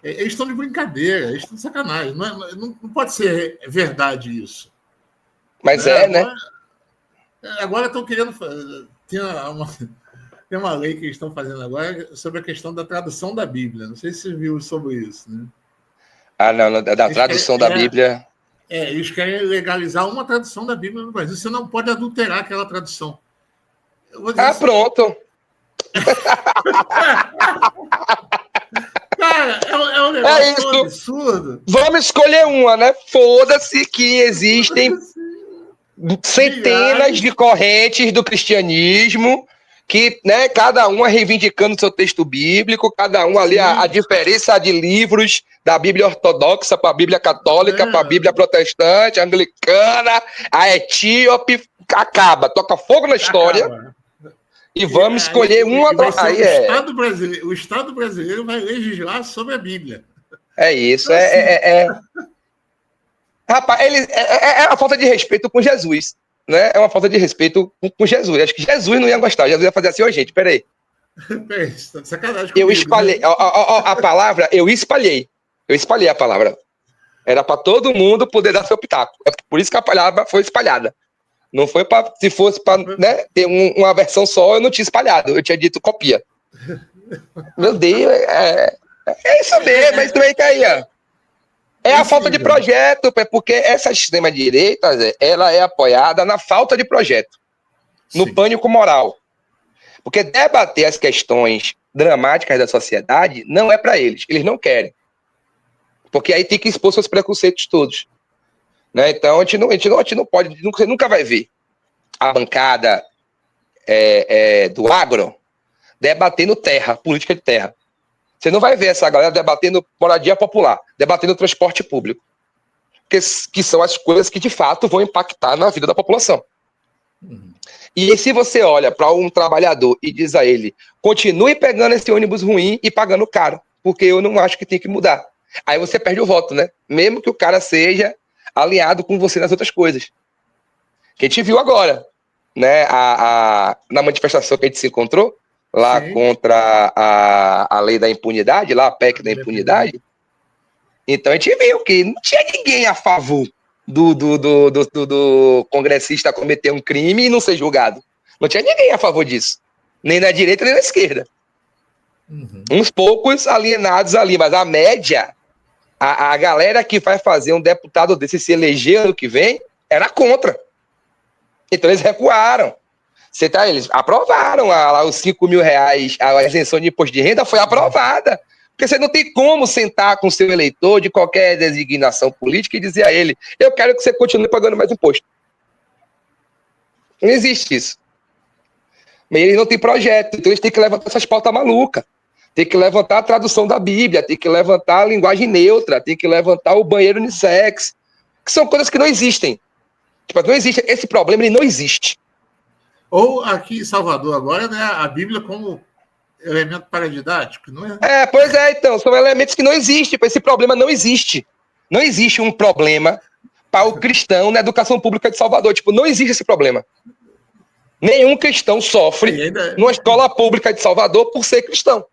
Eles estão de brincadeira, eles estão de sacanagem. Não pode ser verdade isso. Mas né? né? Agora estão querendo fazer... Tem uma lei que eles estão fazendo agora sobre a questão da tradução da Bíblia. Não sei se você viu sobre isso, né? Não, da tradução da Bíblia. Eles querem legalizar uma tradução da Bíblia no Brasil. Você não pode adulterar aquela tradução. Assim, pronto. Cara, é um negócio tão absurdo. Vamos escolher uma, né? Foda-se que existem centenas de correntes do cristianismo que, né, cada uma reivindicando seu texto bíblico, cada um ali a diferença de livros da Bíblia ortodoxa para a Bíblia católica, para a Bíblia protestante, anglicana, a etíope, toca fogo na história. E vamos escolher uma... O Estado brasileiro vai legislar sobre a Bíblia. É isso. Então, assim, Rapaz, é uma falta de respeito com Jesus. Né? É uma falta de respeito com Jesus. Acho que Jesus não ia gostar. Jesus ia fazer assim, gente, peraí. Peraí, tá de sacanagem Eu comigo, espalhei. né? A palavra, eu espalhei. Eu espalhei a palavra. Era para todo mundo poder dar seu pitaco. É por isso que a palavra foi espalhada. Não foi para... Se fosse para, né, ter uma versão só, eu não tinha espalhado. Eu tinha dito copia. Meu Deus, é isso mesmo, é isso aí que aí, ó. É a falta de projeto, porque essa extrema-direita, Zé, ela é apoiada na falta de projeto, no pânico moral. Porque debater as questões dramáticas da sociedade não é para eles não querem. Porque aí tem que expor seus preconceitos todos. Né? Então, a gente não pode, você nunca vai ver a bancada do agro debatendo terra, política de terra. Você não vai ver essa galera debatendo moradia popular, debatendo transporte público, que são as coisas que, de fato, vão impactar na vida da população. E se você olha para um trabalhador e diz a ele, continue pegando esse ônibus ruim e pagando caro, porque eu não acho que tem que mudar. Aí você perde o voto, né? Mesmo que o cara seja alinhado com você nas outras coisas. Que a gente viu agora, né? Na manifestação que a gente se encontrou, lá contra a lei da impunidade, lá a PEC da impunidade. Então a gente viu que não tinha ninguém a favor do congressista cometer um crime e não ser julgado. Não tinha ninguém a favor disso. Nem na direita, nem na esquerda. Uns poucos alienados ali, mas a média, a galera que vai fazer um deputado desse se eleger ano que vem, era contra. Então eles recuaram. Eles aprovaram os 5 mil reais, a isenção de imposto de renda foi aprovada. Porque você não tem como sentar com o seu eleitor de qualquer designação política e dizer a ele, eu quero que você continue pagando mais imposto. Não existe isso. Mas eles não têm projeto, então eles têm que levantar essas pautas malucas. Tem que levantar a tradução da Bíblia, tem que levantar a linguagem neutra, tem que levantar o banheiro unissex, que são coisas que não existem. Tipo, não existe. Esse problema, ele não existe. Ou aqui em Salvador agora, né, a Bíblia como elemento paradidático, não é? Pois é, então, são elementos que não existem, esse problema não existe. Não existe um problema para o cristão na educação pública de Salvador, tipo, não existe esse problema. Nenhum cristão sofre numa escola pública de Salvador por ser cristão.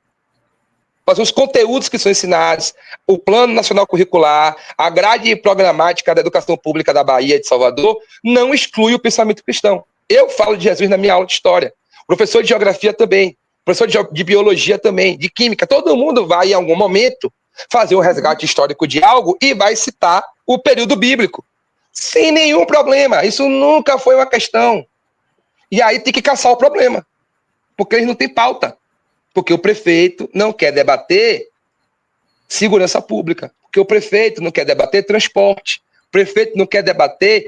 Mas os conteúdos que são ensinados, o Plano Nacional Curricular, a grade programática da educação pública da Bahia de Salvador, não exclui o pensamento cristão. Eu falo de Jesus na minha aula de história. Professor de geografia também. Professor de biologia também. De química. Todo mundo vai, em algum momento, fazer um resgate histórico de algo e vai citar o período bíblico. Sem nenhum problema. Isso nunca foi uma questão. E aí tem que caçar o problema. Porque eles não têm pauta. Porque o prefeito não quer debater segurança pública. Porque o prefeito não quer debater transporte. O prefeito não quer debater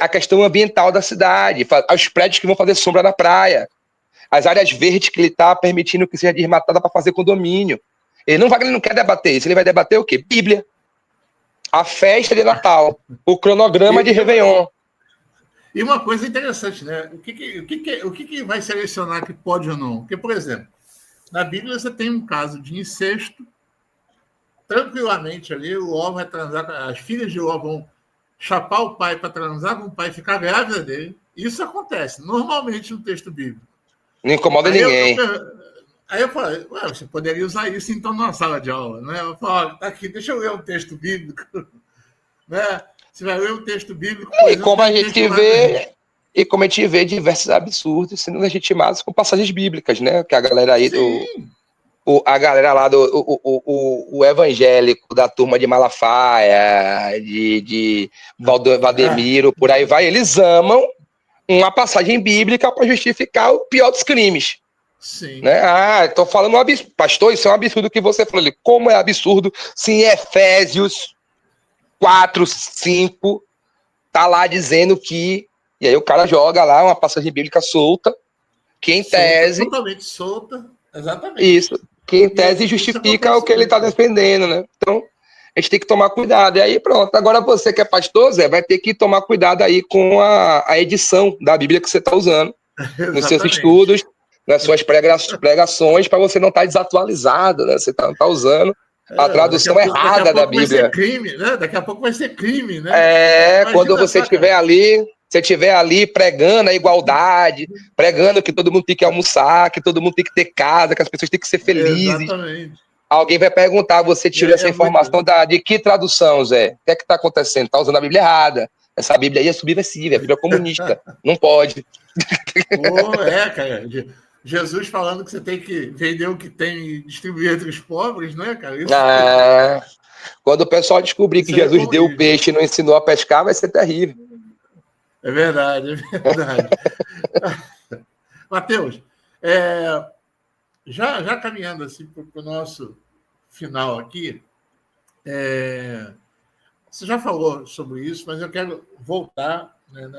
a questão ambiental da cidade, os prédios que vão fazer sombra na praia, as áreas verdes que ele está permitindo que seja desmatada para fazer condomínio. Ele não quer debater isso, ele vai debater o quê? Bíblia. A festa de Natal, o cronograma de Réveillon. E uma coisa interessante, né? O que vai selecionar que pode ou não? Porque, por exemplo, na Bíblia você tem um caso de incesto, tranquilamente ali, o Ló vai transar, as filhas de Ló vão chapar o pai para transar com o pai e ficar grávida dele. Isso acontece normalmente no texto bíblico. Não incomoda ninguém. Aí eu falei, você poderia usar isso então numa sala de aula, né? Eu falo, tá aqui, deixa eu ler um texto bíblico, né? Você vai ler um texto bíblico. E como a gente vê diversos absurdos sendo legitimados com passagens bíblicas, né? Que a galera aí a galera lá o evangélico da turma de Malafaia, de Valdemiro, por aí vai, eles amam uma passagem bíblica para justificar o pior dos crimes. Sim. Né? Estou falando um absurdo. Pastor, isso é um absurdo que você falou. Como é absurdo se em Efésios 4, 5 tá lá dizendo que... E aí o cara joga lá uma passagem bíblica solta, que em tese... Totalmente solta, exatamente. Isso, que em tese justifica o que ele está defendendo, né? Então, a gente tem que tomar cuidado. E aí, pronto. Agora você que é pastor, Zé, vai ter que tomar cuidado aí com a edição da Bíblia que você está usando. nos seus estudos, nas suas pregações, para você não estar desatualizado, né? Você tá usando a tradução errada da Bíblia. Vai ser crime, né? Daqui a pouco vai ser crime, né? Imagina, quando você estiver ali pregando a igualdade, pregando que todo mundo tem que almoçar, que todo mundo tem que ter casa, que as pessoas têm que ser felizes. Exatamente. Alguém vai perguntar, você tirou essa informação de que tradução, Zé? O que é que está acontecendo? Está usando a Bíblia errada. Essa Bíblia aí é subversiva, é a Bíblia comunista. Não pode. Cara. Jesus falando que você tem que vender o que tem e distribuir entre os pobres, não é, cara? Isso quando o pessoal descobrir que Jesus deu o peixe e não ensinou a pescar, vai ser terrível. É verdade. Mateus, já caminhando assim para o nosso final aqui, você já falou sobre isso, mas eu quero voltar, né,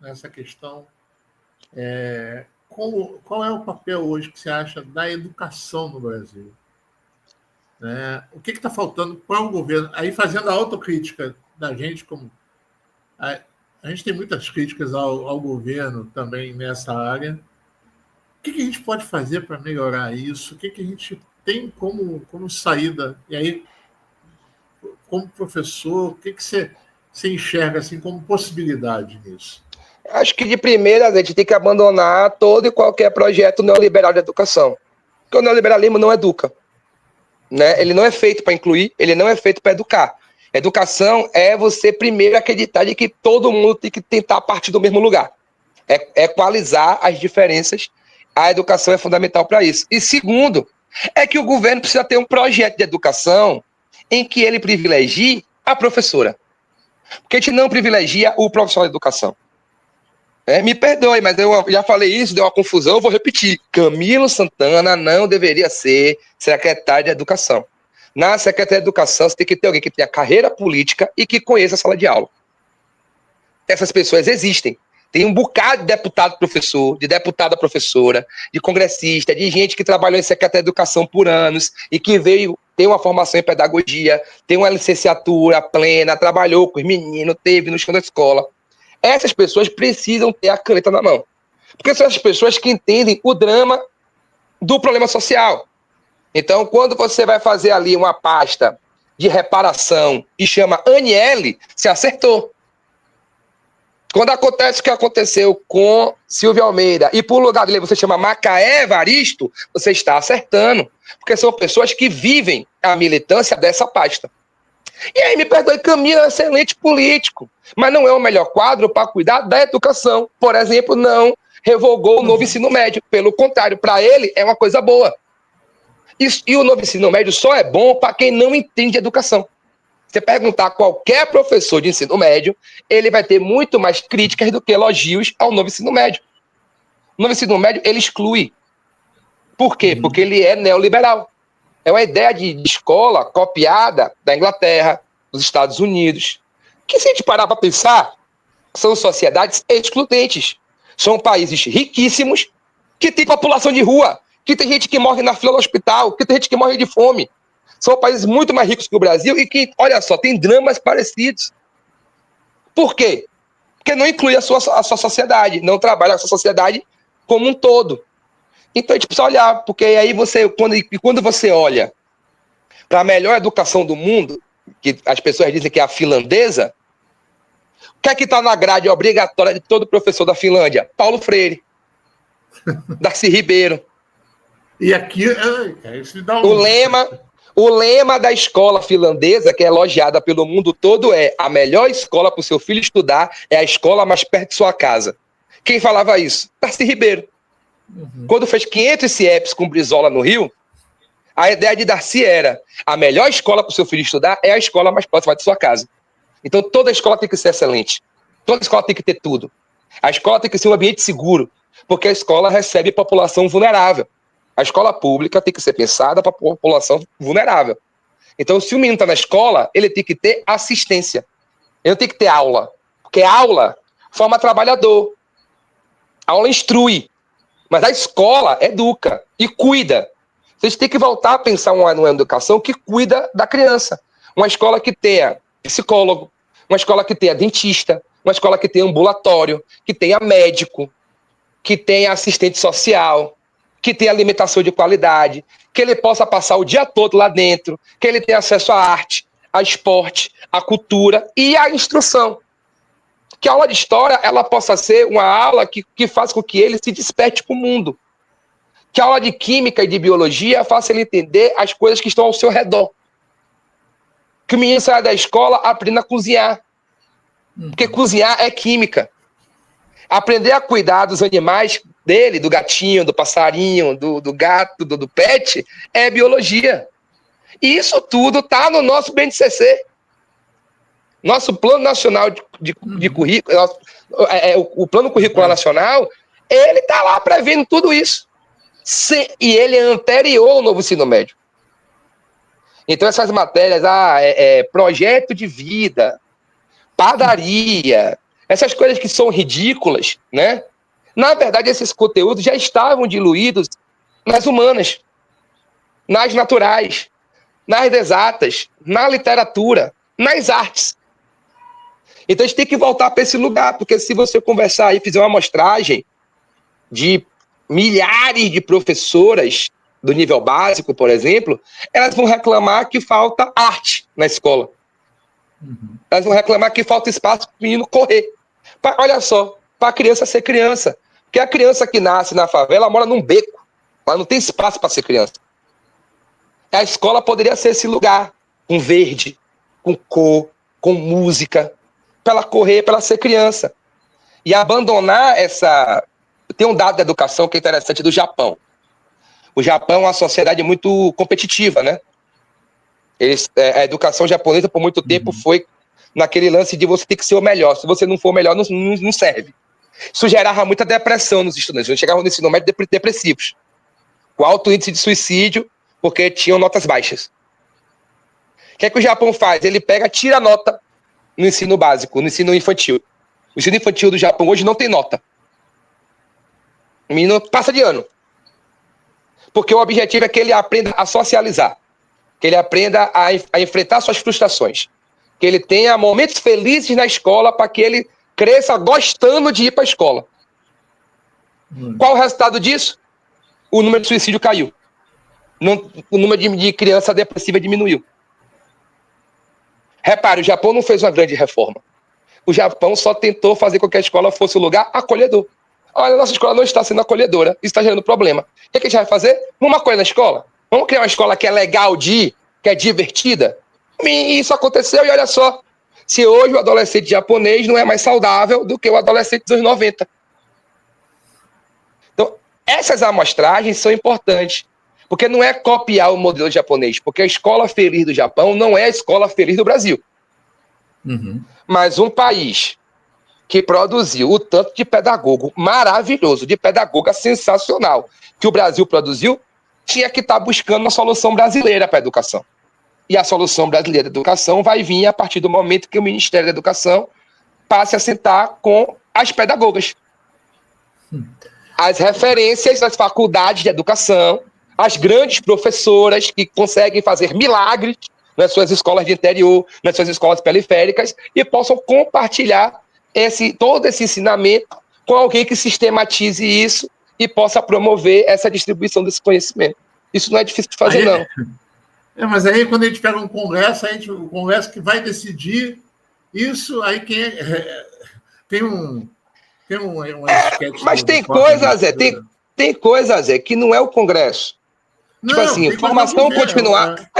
nessa questão. Qual é o papel hoje que você acha da educação no Brasil? O que está faltando para o governo? Aí, fazendo a autocrítica da gente, como a gente tem muitas críticas ao governo também nessa área. O que a gente pode fazer para melhorar isso? O que a gente tem como saída? E aí, como professor, o que você enxerga assim, como possibilidade nisso? Acho que de primeira a gente tem que abandonar todo e qualquer projeto neoliberal de educação. Porque o neoliberalismo não educa. Né? Ele não é feito para incluir, ele não é feito para educar. Educação é você primeiro acreditar de que todo mundo tem que tentar partir do mesmo lugar. É equalizar as diferenças. A educação é fundamental para isso. E segundo, é que o governo precisa ter um projeto de educação em que ele privilegie a professora. Porque a gente não privilegia o profissional de educação. Me perdoe, mas eu já falei isso, deu uma confusão, eu vou repetir. Camilo Santana não deveria ser secretário de Educação. Na Secretaria de Educação, você tem que ter alguém que tenha carreira política e que conheça a sala de aula. Essas pessoas existem. Tem um bocado de deputado professor, de deputada professora, de congressista, de gente que trabalhou em Secretaria de Educação por anos e que veio ter uma formação em pedagogia, tem uma licenciatura plena, trabalhou com os meninos, teve no chão da escola. Essas pessoas precisam ter a caneta na mão. Porque são essas pessoas que entendem o drama do problema social. Então, quando você vai fazer ali uma pasta de reparação e chama Aniele, você acertou. Quando acontece o que aconteceu com Silvio Almeida e por lugar dele você chama Macaé Evaristo, você está acertando. Porque são pessoas que vivem a militância dessa pasta. E aí, me perdoe, Camilo é um excelente político, mas não é o melhor quadro para cuidar da educação. Por exemplo, não revogou o novo ensino médio. Pelo contrário, para ele é uma coisa boa. E o novo ensino médio só é bom para quem não entende educação. Você perguntar a qualquer professor de ensino médio, ele vai ter muito mais críticas do que elogios ao novo ensino médio. O novo ensino médio, ele exclui. Por quê? Porque ele é neoliberal. É uma ideia de escola copiada da Inglaterra, dos Estados Unidos, que, se a gente parar para pensar, são sociedades excludentes. São países riquíssimos que têm população de rua, que tem gente que morre na fila do hospital, que tem gente que morre de fome. São países muito mais ricos que o Brasil e que, olha só, tem dramas parecidos. Por quê? Porque não inclui a sua sociedade, não trabalha a sua sociedade como um todo. Então a gente precisa olhar, porque aí quando você olha para a melhor educação do mundo, que as pessoas dizem que é a finlandesa, o que é que está na grade obrigatória de todo professor da Finlândia? Paulo Freire, Darcy Ribeiro. E aqui, isso dá o lema da escola finlandesa, que é elogiada pelo mundo todo, é: a melhor escola para o seu filho estudar é a escola mais perto de sua casa. Quem falava isso? Darcy Ribeiro. Quando fez 500 CIEPs com Brizola no Rio, a ideia de Darcy era: a melhor escola para o seu filho estudar é a escola mais próxima de sua casa. Então toda escola tem que ser excelente. Toda escola tem que ter tudo. A escola tem que ser um ambiente seguro, porque a escola recebe população vulnerável. A escola pública tem que ser pensada para a população vulnerável. Então, se o menino está na escola, ele tem que ter assistência. Ele não tem que ter aula. Porque aula forma trabalhador. A aula instrui. Mas a escola educa e cuida. A gente tem que voltar a pensar numa educação que cuida da criança. Uma escola que tenha psicólogo, uma escola que tenha dentista, uma escola que tenha ambulatório, que tenha médico. que tenha assistente social, que tenha alimentação de qualidade, que ele possa passar o dia todo lá dentro, que ele tenha acesso à arte, a esporte, à cultura e à instrução. Que a aula de história ela possa ser uma aula que faz com que ele se desperte para o mundo. Que a aula de química e de biologia faça ele entender as coisas que estão ao seu redor. Que o menino saia da escola aprenda a cozinhar. Porque cozinhar é química. Aprender a cuidar dos animais dele, do gatinho, do passarinho, do gato, do pet, é biologia. E isso tudo está no nosso BNCC. Nosso Plano Nacional de Currículo, o Plano Curricular Nacional, ele está lá prevendo tudo isso. E ele é anterior ao novo ensino médio. Então, essas matérias, projeto de vida, padaria, essas coisas que são ridículas, né? Na verdade, esses conteúdos já estavam diluídos nas humanas, nas naturais, nas exatas, na literatura, nas artes. Então, a gente tem que voltar para esse lugar, porque se você conversar e fizer uma amostragem de milhares de professoras do nível básico, por exemplo, elas vão reclamar que falta arte na escola. Elas vão reclamar que falta espaço para o menino correr. Olha só, para a criança ser criança. Porque a criança que nasce na favela mora num beco. Ela não tem espaço para ser criança. A escola poderia ser esse lugar, com verde, com cor, com música, para ela correr, para ela ser criança. E abandonar essa... Tem um dado da educação que é interessante do Japão. O Japão é uma sociedade muito competitiva, né? A educação japonesa, por muito tempo, foi naquele lance de você ter que ser o melhor. Se você não for o melhor, não serve. Isso gerava muita depressão nos estudantes. Eles chegavam no ensino médio depressivos, com alto índice de suicídio, porque tinham notas baixas. O que é que o Japão faz? Ele tira nota no ensino básico, no ensino infantil. O ensino infantil do Japão hoje não tem nota. O menino passa de ano. Porque o objetivo é que ele aprenda a socializar, que ele aprenda a enfrentar suas frustrações, que ele tenha momentos felizes na escola para que ele cresça gostando de ir para a escola. Qual o resultado disso? O número de suicídio caiu. O número de criança depressiva diminuiu. Repare, o Japão não fez uma grande reforma. O Japão só tentou fazer com que a escola fosse um lugar acolhedor. Olha, a nossa escola não está sendo acolhedora, isso está gerando problema. O que a gente vai fazer? Vamos acolher na escola? Vamos criar uma escola que é legal de ir, que é divertida? E isso aconteceu, e olha só, se hoje o adolescente japonês não é mais saudável do que o adolescente dos anos 90. Então, essas amostragens são importantes, porque não é copiar o modelo japonês, porque a escola feliz do Japão não é a escola feliz do Brasil. Mas um país que produziu o tanto de pedagogo maravilhoso, de pedagoga sensacional, que o Brasil produziu, tinha que estar buscando uma solução brasileira para a educação. E a solução brasileira da educação vai vir a partir do momento que o Ministério da Educação passe a sentar com as pedagogas. As referências das faculdades de educação, as grandes professoras que conseguem fazer milagres nas suas escolas de interior, nas suas escolas periféricas, e possam compartilhar todo esse ensinamento com alguém que sistematize isso e possa promover essa distribuição desse conhecimento. Isso não é difícil de fazer, não. Mas aí, quando a gente pega um congresso, o congresso que vai decidir isso, aí tem um mas tem coisa, Zé, tem coisa, Zé, que não é o congresso. Não, tipo assim, formação continuada.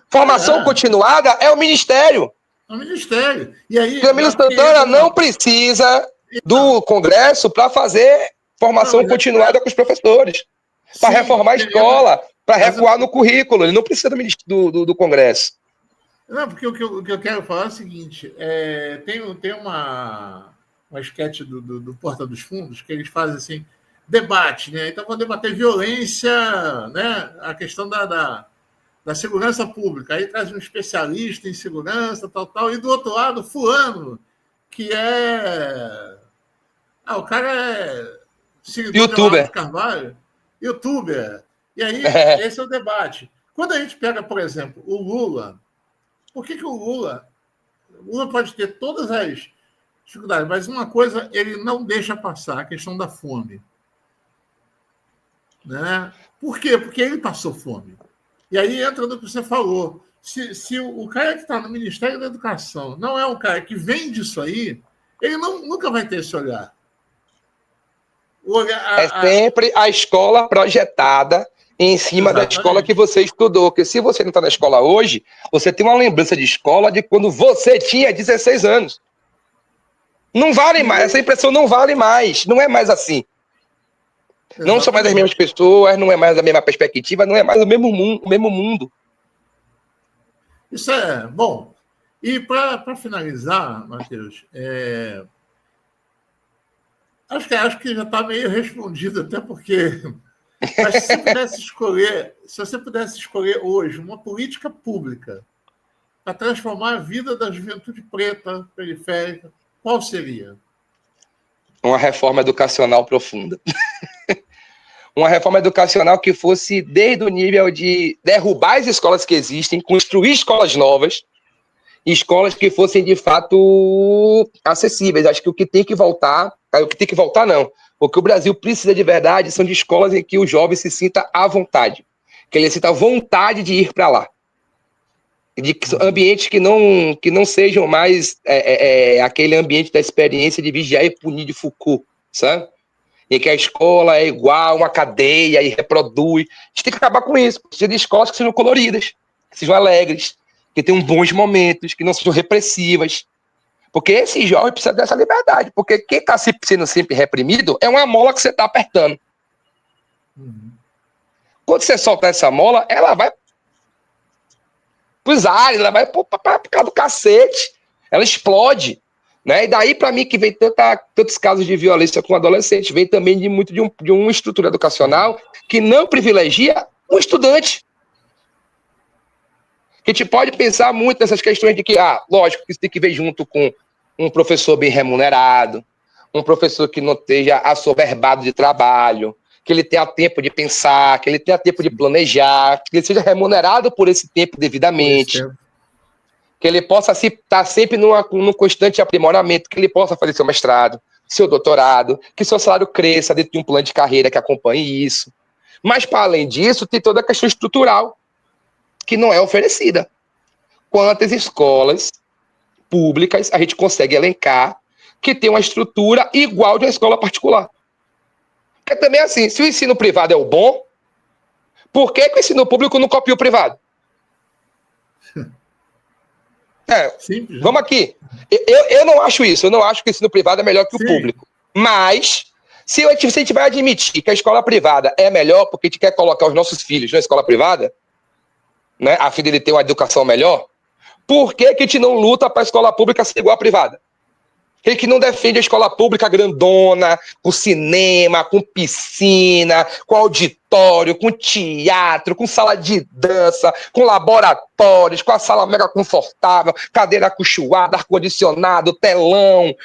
Formação continuada é o Ministério. É o Ministério. E aí, Camilo Santana não precisa do Congresso para fazer formação continuada com os professores, para reformar a escola, para recuar no currículo. Ele não precisa do Congresso. Não, porque o que eu quero falar é o seguinte: tem uma sketch do Porta dos Fundos que eles fazem assim, debate, né? Então, vou debater violência, né? A questão da segurança pública. Aí traz um especialista em segurança, tal, e do outro lado, fulano, que o cara é seguidor de Olavo de Carvalho, youtuber. E aí, esse é o debate. Quando a gente pega, por exemplo, o Lula, por que o Lula pode ter todas as dificuldade. Mas uma coisa ele não deixa passar, a questão da fome. Né? Por quê? Porque ele passou fome. E aí entra no que você falou. Se o cara que está no Ministério da Educação não é um cara que vem disso aí, ele nunca vai ter esse olhar. Sempre a escola projetada em cima da escola que você estudou. Porque se você não está na escola hoje, você tem uma lembrança de escola de quando você tinha 16 anos. Não vale mais, essa impressão não vale mais, não é mais assim. Exatamente. Não são mais as mesmas pessoas, não é mais a mesma perspectiva, não é mais o mesmo mundo. Isso é bom. E para finalizar, Matheus, acho que já está meio respondido, até porque mas se você pudesse escolher hoje uma política pública para transformar a vida da juventude preta, periférica, qual seria? Uma reforma educacional profunda. Uma reforma educacional que fosse desde o nível de derrubar as escolas que existem, construir escolas novas, escolas que fossem de fato acessíveis. Acho que o que tem que voltar não. O que o Brasil precisa de verdade são de escolas em que o jovem se sinta à vontade, que ele sinta vontade de ir para lá. De ambientes que não sejam mais aquele ambiente da experiência de vigiar e punir de Foucault, sabe? Em que a escola é igual uma cadeia e reproduz. A gente tem que acabar com isso. Precisa de escolas que sejam coloridas, que sejam alegres, que tenham bons momentos, que não sejam repressivas. Porque esse jovem precisa dessa liberdade. Porque quem está sendo sempre reprimido é uma mola que você está apertando. Quando você solta essa mola, ela vai pros ares, ela vai para cá do cacete. Ela explode. Né? E daí, para mim, que vem tantos casos de violência com adolescentes, vem também de uma estrutura educacional que não privilegia o estudante. Que a gente pode pensar muito nessas questões de que, lógico, que isso tem que ver junto com um professor bem remunerado, um professor que não esteja assoberbado de trabalho, que ele tenha tempo de pensar, que ele tenha tempo de planejar, que ele seja remunerado por esse tempo devidamente, que ele possa estar sempre num constante aprimoramento, que ele possa fazer seu mestrado, seu doutorado, que seu salário cresça dentro de um plano de carreira que acompanhe isso. Mas, para além disso, tem toda a questão estrutural, que não é oferecida. Quantas escolas públicas a gente consegue elencar que tem uma estrutura igual de uma escola particular? Porque também assim, se o ensino privado é o bom, por que o ensino público não copia o privado? Simples. Vamos aqui. Eu não acho isso, eu não acho que o ensino privado é melhor que o público. Mas, se a gente vai admitir que a escola privada é melhor porque a gente quer colocar os nossos filhos na escola privada, né, a fim de ele ter uma educação melhor, por que a gente não luta para a escola pública ser igual à privada? Por que não defende a escola pública grandona, com cinema, com piscina, com auditório, com teatro, com sala de dança, com laboratórios, com a sala mega confortável, cadeira acolchoada, ar-condicionado, telão,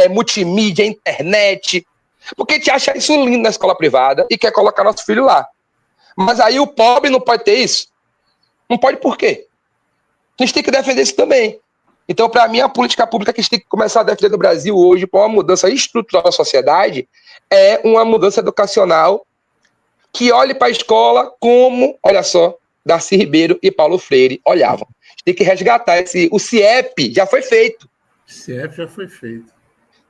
multimídia, internet? Porque a gente acha isso lindo na escola privada e quer colocar nosso filho lá. Mas aí o pobre não pode ter isso? Não pode por quê? A gente tem que defender isso também. Então, para mim, a política pública que a gente tem que começar a defender no Brasil hoje, para uma mudança estrutural da sociedade, é uma mudança educacional que olhe para a escola como, olha só, Darcy Ribeiro e Paulo Freire olhavam. A gente tem que resgatar o CIEP já foi feito. O CIEP já foi feito.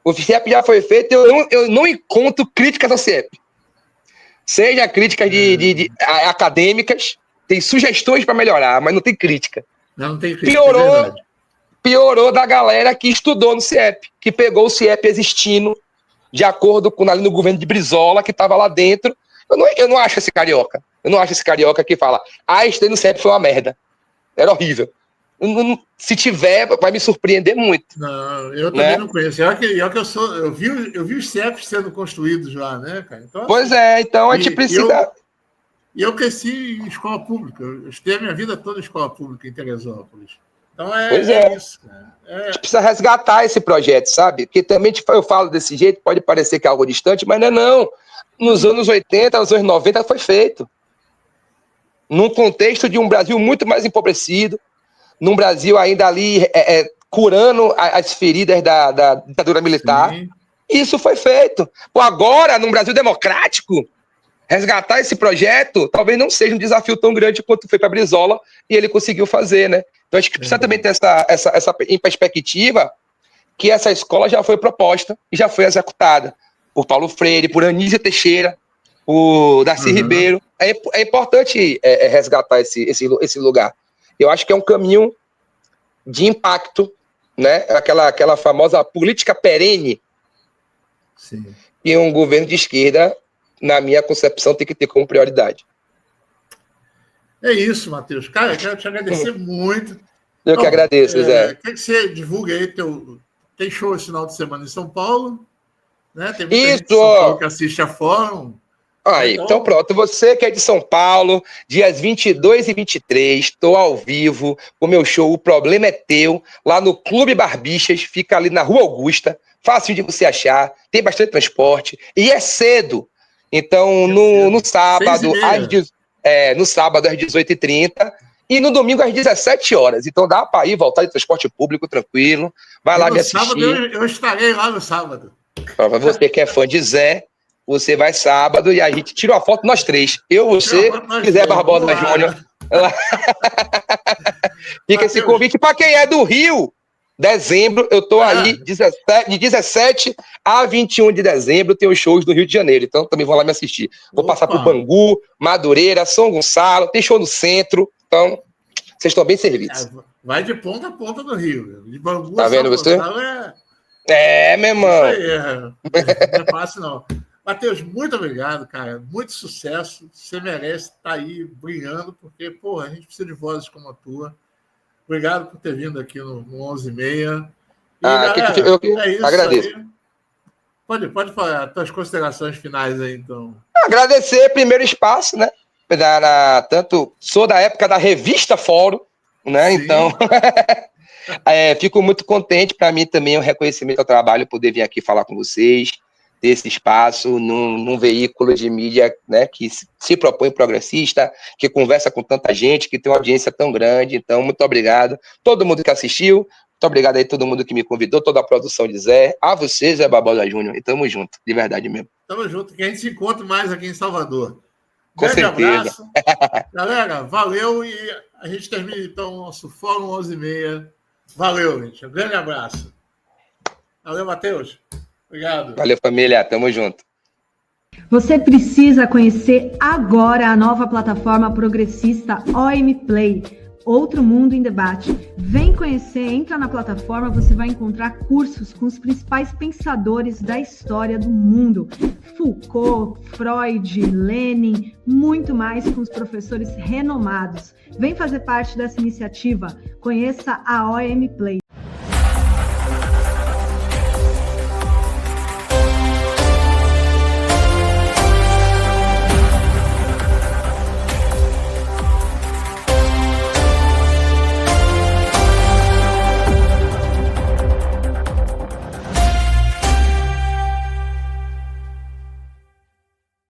O CIEP já foi feito, eu não encontro críticas ao CIEP. Seja críticas acadêmicas, tem sugestões para melhorar, mas não tem crítica. Não tem crítica, piorou da galera que estudou no CIEP, que pegou o CIEP existindo, de acordo com ali no governo de Brizola, que estava lá dentro. Eu não acho esse carioca. Eu não acho esse carioca que fala, estudei no CIEP foi uma merda. Era horrível. Se tiver, vai me surpreender muito. Não, eu também não conheço. Eu vi os CIEPs sendo construídos lá, né, cara? Então, pois então a gente precisa... E eu cresci em escola pública. Eu estudei a minha vida toda em escola pública em Teresópolis. Então é isso, cara. A gente precisa resgatar esse projeto, sabe? Porque também eu falo desse jeito, pode parecer que é algo distante, mas não. Nos anos 80, nos anos 90 foi feito. Num contexto de um Brasil muito mais empobrecido, num Brasil ainda ali curando as feridas da ditadura militar. Sim. Isso foi feito. Pô, agora, num Brasil democrático, resgatar esse projeto talvez não seja um desafio tão grande quanto foi para Brizola e ele conseguiu fazer, né? Então, acho que precisa também ter essa em perspectiva que essa escola já foi proposta e já foi executada por Paulo Freire, por Anísio Teixeira, por Darcy Ribeiro. É importante resgatar esse lugar. Eu acho que é um caminho de impacto, né? Aquela famosa política perene. Sim. E um governo de esquerda, na minha concepção, tem que ter como prioridade. É isso, Matheus. Cara, eu quero te agradecer muito. Eu que agradeço, Zé. Quer que você divulgue aí tem show esse final de semana em São Paulo, né? Tem muita gente de São Paulo que assiste a Fórum. Aí, então pronto, você que é de São Paulo, dias 22 e 23, estou ao vivo com o meu show O Problema é Teu, lá no Clube Barbixas, fica ali na Rua Augusta, fácil de você achar, tem bastante transporte, e é cedo. Então, no sábado, às 18h30, e no domingo às 17 horas. Então dá para ir, voltar de transporte público tranquilo, vai lá me assistir. Sábado eu estarei lá no sábado. Para você que é fã de Zé, você vai sábado e a gente tira uma foto nós três. Eu, você e Zé Barbosa Júnior. Fica esse convite para quem é do Rio. Dezembro, eu tô aí de 17 a 21 de dezembro, tem os shows do Rio de Janeiro, então também vou lá me assistir. Vou passar por Bangu, Madureira, São Gonçalo, tem show no centro, então vocês estão bem servidos. Vai de ponta a ponta do Rio. De Bangu tá vendo você? Meu irmão. Não é fácil, não. Matheus, muito obrigado, cara. Muito sucesso. Você merece estar aí brilhando, porque, porra, a gente precisa de vozes como a tua. Obrigado por ter vindo aqui no 11h30. Eu agradeço. Aí. Pode falar as tuas considerações finais aí, então. Agradecer primeiro espaço, né? Tanto sou da época da revista Fórum, né? Sim. Então, fico muito contente. Para mim também é um reconhecimento ao trabalho poder vir aqui falar com vocês, ter esse espaço num veículo de mídia, né, que se propõe progressista, que conversa com tanta gente, que tem uma audiência tão grande. Então, muito obrigado. Todo mundo que assistiu, muito obrigado aí todo mundo que me convidou, toda a produção de Zé, a você, Zé Barbosa Júnior, e tamo junto, de verdade mesmo. Tamo junto, que a gente se encontre mais aqui em Salvador. Com certeza. Abraço. Galera, valeu, e a gente termina então o nosso Fórum 11h30. Valeu, gente. Um grande abraço. Valeu, Matheus. Obrigado. Valeu, família. Tamo junto. Você precisa conhecer agora a nova plataforma progressista OM Play, Outro Mundo em Debate. Vem conhecer, entra na plataforma, você vai encontrar cursos com os principais pensadores da história do mundo. Foucault, Freud, Lenin, muito mais com os professores renomados. Vem fazer parte dessa iniciativa. Conheça a OM Play.